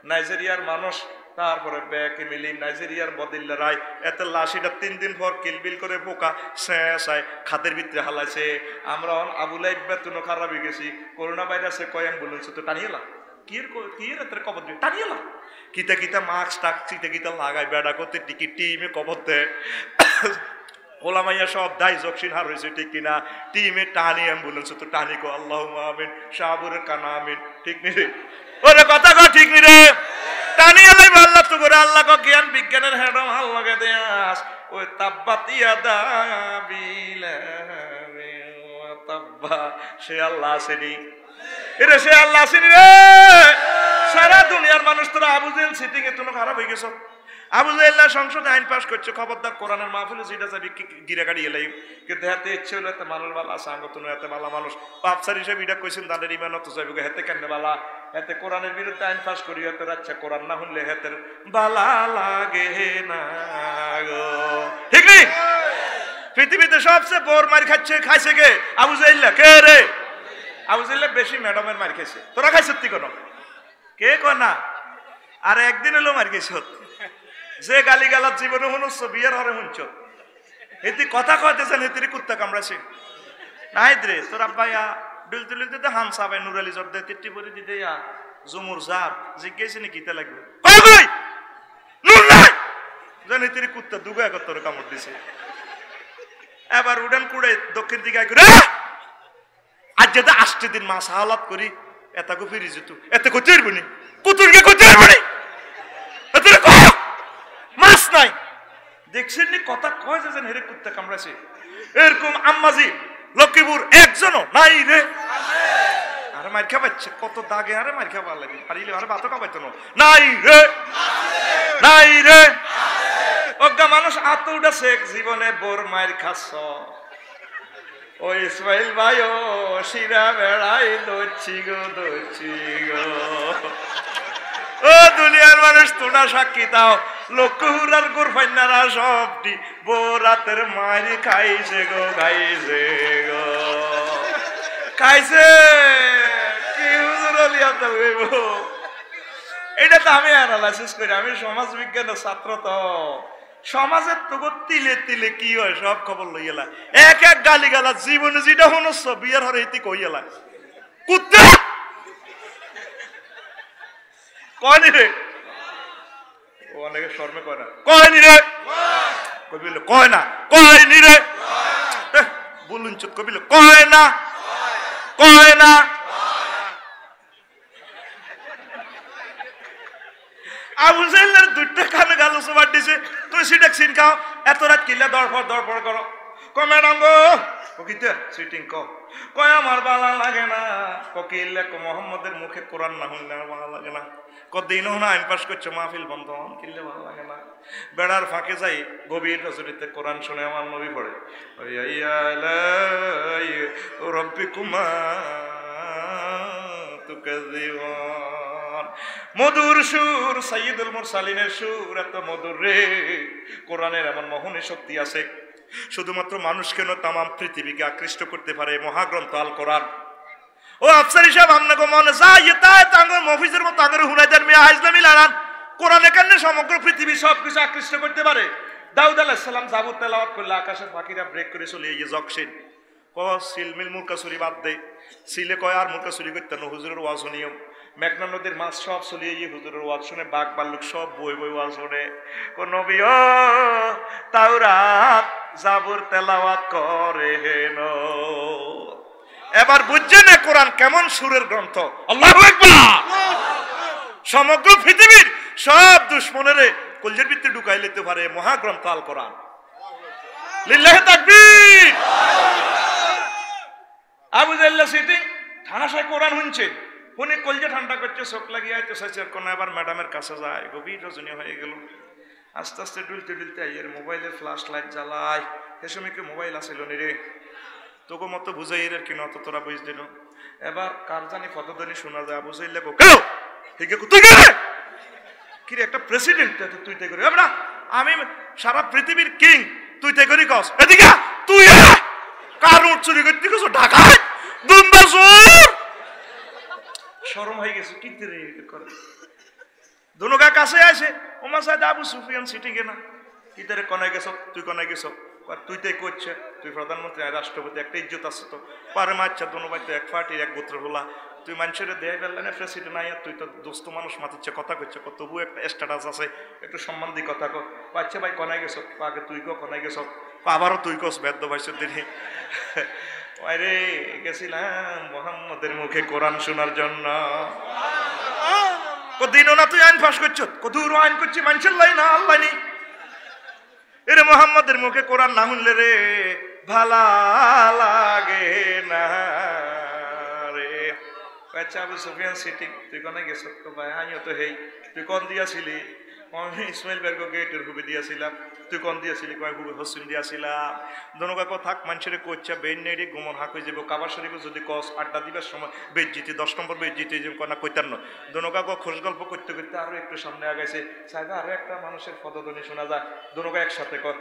নাইজেরিয়ার মানুষ, তারপরে ব্যাকে মিলি নাইজেরিয়ার বদিল্লা রায়, এত লাশিটা 3 দিন পর কিলবিল করে পোকা শেষায় খাদের ভিতরে হালাইছে। আমরা আবুলাই বেতনও খারাপ হয়ে গেছি, করোনা ভাইরাসে কয় অ্যাম্বুলেন্স তো টানিয়েলা কি এর কবর দিয়ে টানিয়েলা, কিতা কিতা মাস্ক টাক চিতে কিতা লাগাই বেড়া করতে টিকিট টিমে কবর দেয়। ওলামাইয়া সব দায় জকসিন হার হয়েছে, ঠিক কিনা? টিমে টানি অ্যাম্বুলেন্স তো টানি কো আল্লাহ আমিন, শাহবুরের কানা আমিন, ঠিক নি রে? ওরে কথা কো ঠিক নি রে? টানি আলাই আল্লাহ তো করে আল্লাহ কো জ্ঞান বিজ্ঞানের হেডম হাল লাগে দেয়াস। ওই তাব্বাতিয়া দাবিলা তাব্বা, সে আল্লাহ আসেনি এরে, সে আল্লাহ আসেনি রে। সারা দুনিয়ার মানুষ তোরা আবু জেহেল সিটিং এ তুমি খারাপ হয়ে গেছো। আবু জেহেল সংসদে আইন পাস করছে, খবরদার কোরআনের মাহফিলে যেটা যাবি গিরা গাড়ি এলাই, কিন্তু হাতে ইচ্ছে হলো এতে মানুষ বালা সাঙ্গত এতে বালা মানুষ আফসার হিসেবে এটা কইছেন তাদের ইমান তো যাবি হাতে কেন বালা, হাতে কোরআনের বিরুদ্ধে আইন পাস করি হাতে আচ্ছা কোরআন না শুনলে হাতের বালা লাগে না গো, ঠিক নেই? পৃথিবীতে সবচেয়ে বড় মার খাইছে কে? আবু জেহেল। কে রে? আবু জেহেল বেশি ম্যাডামের মার খাইছে। তোরা খাইছ তুই কোন? কে কনা? আর একদিন এলো মার খাইছ যে গালি গালার জীবনে শুনছ, বিয়ের হরে শুনছ, এটি কথা কইতেছেন এতির কুত্তা কামড়াছে নাই রে। তোর আব্বাইয়া ডুল তুলি দিতে হামসা ভাই নুর আলী জর্দে তিট্টি পরি দিতে জুমুর জার জিজ্ঞেস নি কিতা লাগবে জানি তিরি কুত্তা দুগা একর তোর কামড় দিছে। এবার উড়ান কুড়ে দক্ষিণ দিকে করে আজ যেতে আসতে দিন মাছ হালাত করি এতাকে ফিরি যেত এতে করতে পারবো নি, কুতুরকে করতে পারবো নি, মাছ নাই দেখছেন নি কথা কয় যে হেরে কুত্তা কামড়াছে। এরকম আম্মাজি লক্ষ্মীপুর একজনও নাই রে। আরে মার খা পাচ্ছে কত দাগে, আরে মার খা ভালো লাগে, পারিলে আরে ভাতও খাবাইতো নাই রে, নাই রে। অজ্ঞা মানুষ আত উঠেছে জীবনে বোর মায়ের খাস। ও ইসমাইল ভাই ও শিরা বেড়াই দচ্ছি গো দচ্ছি গো। ও দুনিয়ার মানুষ তোরা সাক্ষী দাও, লক্ষ্মীপুরার গোরফাইনারা সবটি বোরাতের মারি খাইছে গো, খাইছে গো, খাইছে। কি হুজুর আলী আব্দুল গইব এটা তো আমি অ্যানালাইসিস করি, আমি সমাজ বিজ্ঞানের ছাত্র। তো সমাজের তো তিলে তিলে কি হয় সব খবর লইলা, এক এক গালি গালা জীবনে যেটা শুনছ বিয়ের হরে ইতি কইলা কুত্তা কয়নি রে। অনেকে শর্মে কয় না, কয়নি রে, কবিল কয় না, কয়নি রে, বলুন চুপ, কবিল কয় না, কয় না। আবু জেহেলের দুইটা কানে গাল সবার দিছে, তুই সিটেক সিন খাও, এত রাত কিল্লা দরপড় করো। ক ম্যাডাম গো কিতে সিটিং কয় আমার ভালো লাগে না, কিল্লা মোহাম্মদের মুখে কোরআন না শুনলে আমার ভালো লাগে না, কদিনও না আইন পাস করছে মাহফিল বন্ধ কিনলে ভালো লাগে না। বেড়ার ফাঁকে যাই গভীর রজনীতে কোরআন শুনে আমার নবী পড়ে রব্বিকুমা তুকাযিবান, মধুর সুর সাইয়্যিদুল মুরসালিনের সুর, এত মধুর রে। কোরআনের এমন মোহনী শক্তি আছে, শুধুমাত্র মানুষকে নয় তামাম পৃথিবীকে আকৃষ্ট করতে পারে মহাগ্রন্থ আল কোরআন। ও আফসার হিসাব আপনাকে মনে যায় তাই তাঙ্গর মফিজের মতো আগের হুনাইদের মেয়ে ইসলামী লাগান কোরআনে কেন সমগ্র পৃথিবী সবকিছু আকৃষ্ট করতে পারে। দাউদ আলাইহিস সালাম জাবুর তেলাওয়াত করলে আকাশের পাখিরা ব্রেক করে চলে এই জকশিন সিলমিল মুরকাসুরি বাদ দে, সিলে কয় আর মুরকাসুরি করতে না, হুজুরের ওয়াজ শুনিও। মেঘনা নদীর মাছ সব চলিয়ে গিয়ে হুজুরের ওয়াজ শুনে, বাঘ ভাল্লুক সব বই বই ওয়াজ শুনে। কোন নবী ও তাওরাত জাবুর তেলাওয়াত করে হেন। এবার বুঝছেন না কোরআন কেমন সুরের গ্রন্থ। আল্লাহু আকবার। সমগ্র পৃথিবীর সব দুশমনেরে কলজের ভিতরে ঢুকাই নিতে পারে মহাগ্রন্থ আল কোরআন। লিল্লাহি তাকবীর। আবু জেহেল সিটিং ঠানাশায় কোরআন শুনছে, উনি কলজে ঠান্ডা করছে, চোখ লাগিয়ে আইতে চাইছে কোন। এবার ম্যাডামের কাছে যায়, গভীর রজনী হয়ে গেল। আস্তে আস্তে ডুলতে ডুলতে আইয়ের মোবাইলের ফ্ল্যাশ লাইট জ্বালায়, সে সময় কি মোবাইল আসিল নি রে, তোকে মতো বুঝাই এর কিনা অত তোরা বুঝ দিল। এবার কার জানি ফতধ্বনি শোনা যায়, বুঝাইলে তুই কি রে একটা প্রেসিডেন্ট তুই তাই করি না, আমি সারা পৃথিবীর কিং তুই তাই করি কস, এদিকে তুই কার নোট চুরি করতে গেছো ঢাকায় দুম্বা চোর, শরম হয়ে গেছে কি রে করে দুনুকা কাছে আসে ওমা সাইদ আবু সুফিয়ান সিটি কেনা কি তারে কনায় গেছ, তুই কনায় গেছ, তুই তাই করছে, তুই প্রধানমন্ত্রী রাষ্ট্রপতি একটা ইজ্জত আছে তো পারে মাচ্ছা দোনো ভাই তো এক পার্টির এক গোত্র হলা, তুই মানুষের দেয় বেললেন প্রেসিডেন্ট নাই, তুই তো দোস্ত মানুষ মাতিচ্ছে কথা করছে, তবু একটা স্ট্যাটাস আছে, একটু সম্মান দিয়ে কথা কর, আচ্ছা ভাই কনায় গেছ, আগে তুই কনায় গেছ, আবারও তুই কস বেদ্য ভাইসের দিনে রে গেছিলাম মোহাম্মদের মুখে কোরআন শোনার জন্য, দিনও না তুই আইন ফাঁস করছ, কদূর আইন করছি মানুষের লাই না আল্লাহ নি, এরে মোহাম্মদের মুখে কোরআন না শুনলে রে ভালা লাগে না রে। আচ্ছা আবু সুফিয়ান সিটি তুই কোনে গেছ, ভাই আমিও তো হেই, তুই কোন দিয়াছিলি, আমি ইসমাইল বেরগো গেটের হুবি দিয়াছিলাম, তুই কোন দিয়াছিলি, কয় হুবি হসিন দিয়াছিলাম, দোনো কাকো থাক মানুষের কইছা বেন নেড়ে গুমন হাক হয়ে যাবো, কাবার শরীফে যদি কস আড্ডা দিবার সময় বেদ জিতি 10 নম্বর বেদ জিতে যে কনা কইতার না, দোনো কাকো খোঁজ গল্প করতে করতে আরো একটু সামনে আগাইছে, সাহেব আরো একটা মানুষের পদধ্বনি শোনা যায়, দোনো কা একসাথে কর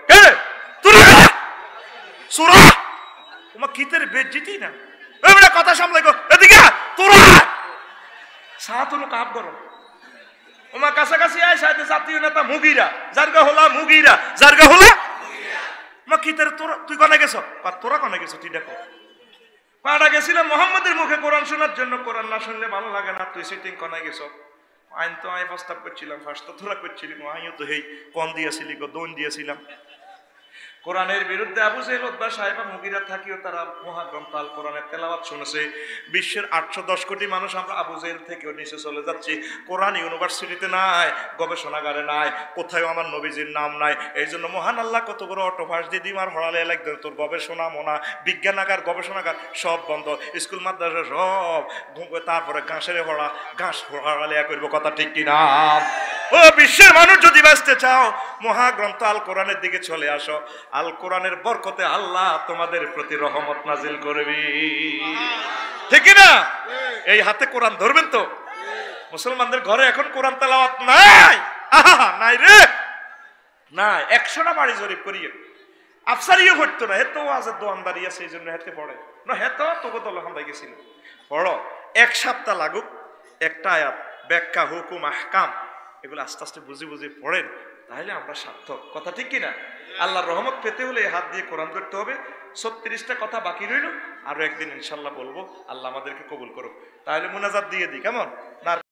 সুরা তোমার কিতের বেদ জিতি না এবারে কথা সামলাই গো, এদিকে তোরা সাত হলো কাপ করো ওমা কাছাকাছি আয় সাথে জাতীয় নেতা মুগিরা জারগা হলা মুগিরা জারগা হলা মা কিতের তোরা তুই কনে গেছ, তোরা কনে গেছ তুই দেখো, পাড়া গেছিলাম মোহাম্মদের মুখে কোরআন শোনার জন্য, কোরআন না শুনলে ভালো লাগে না, তুই সিটিং কনে গেছ, আইন তো আই প্রস্তাব করছিলাম, ফার্স্ট তো তোরা করছিলি, আইও তো হেই কন দিয়েছিলি গো, দোন দিয়েছিলাম, কোরআনের বিরুদ্ধে আবু জেহেল উতবা সাহেবা মুগিরা থাকিও তারা মহাগ্রন্থ আল কোরআনের তেলাওয়াত শুনেছে, বিশ্বের 810 কোটি মানুষ আমরা আবু জেহেল থেকেও নিচে চলে যাচ্ছি, কোরআন ইউনিভার্সিটিতে নাই, গবেষণাগারে নাই, কোথাও আমার নবীজির নাম নাই, এই জন্য মহান আল্লাহ কত বড় অটোভাস দিদি মার হড়ালে লাগবে, তোর গবেষণা মনা বিজ্ঞানাগার গবেষণাগার সব বন্ধ, স্কুল মাদ্রাসা সব, তারপরে ঘাসের হড়া ঘাস হড়ালে করবো, কথা ঠিক কিনা? ও বিশ্বের মানুষ যদি বাঁচতে চাও মহাগ্রন্থ আল কোরআনের দিকে চলে আসো, আল কোরআনের বরকতে আল্লাহ তোমাদের প্রতি রহমত নাজিল করবি, ঠিক না? এই হাতে কোরআন ধরবেন তো, মুসলমানদের ঘরে এখন কোরআন তেলাওয়াত নাই, নাই রে নাই, 100টা বাড়ি জরিপ করিয়ে আফসারিও পড়তো না, হেতো আজের দোয়ানদারি আছে এই জন্য হেতে পড়ে না, হেতো তোকে তো লখান গেছিল, পড়ো 1 সপ্তাহ লাগুক, একটা আয়াত ব্যাখ্যা হুকুম আহকাম এগুলো আস্তে আস্তে বুঝে বুঝে পড়েন, তাহলে আমরা সার্থক, কথা ঠিক কিনা? আল্লাহর রহমত পেতে হলে হাত দিয়ে কোরআন ধরতে হবে। 36টা কথা বাকি রইল, আরো একদিন ইনশাল্লাহ বলবো, আল্লাহ আমাদেরকে কবুল করুক, তাহলে মুনাজাত দিয়ে দিই কেমন না?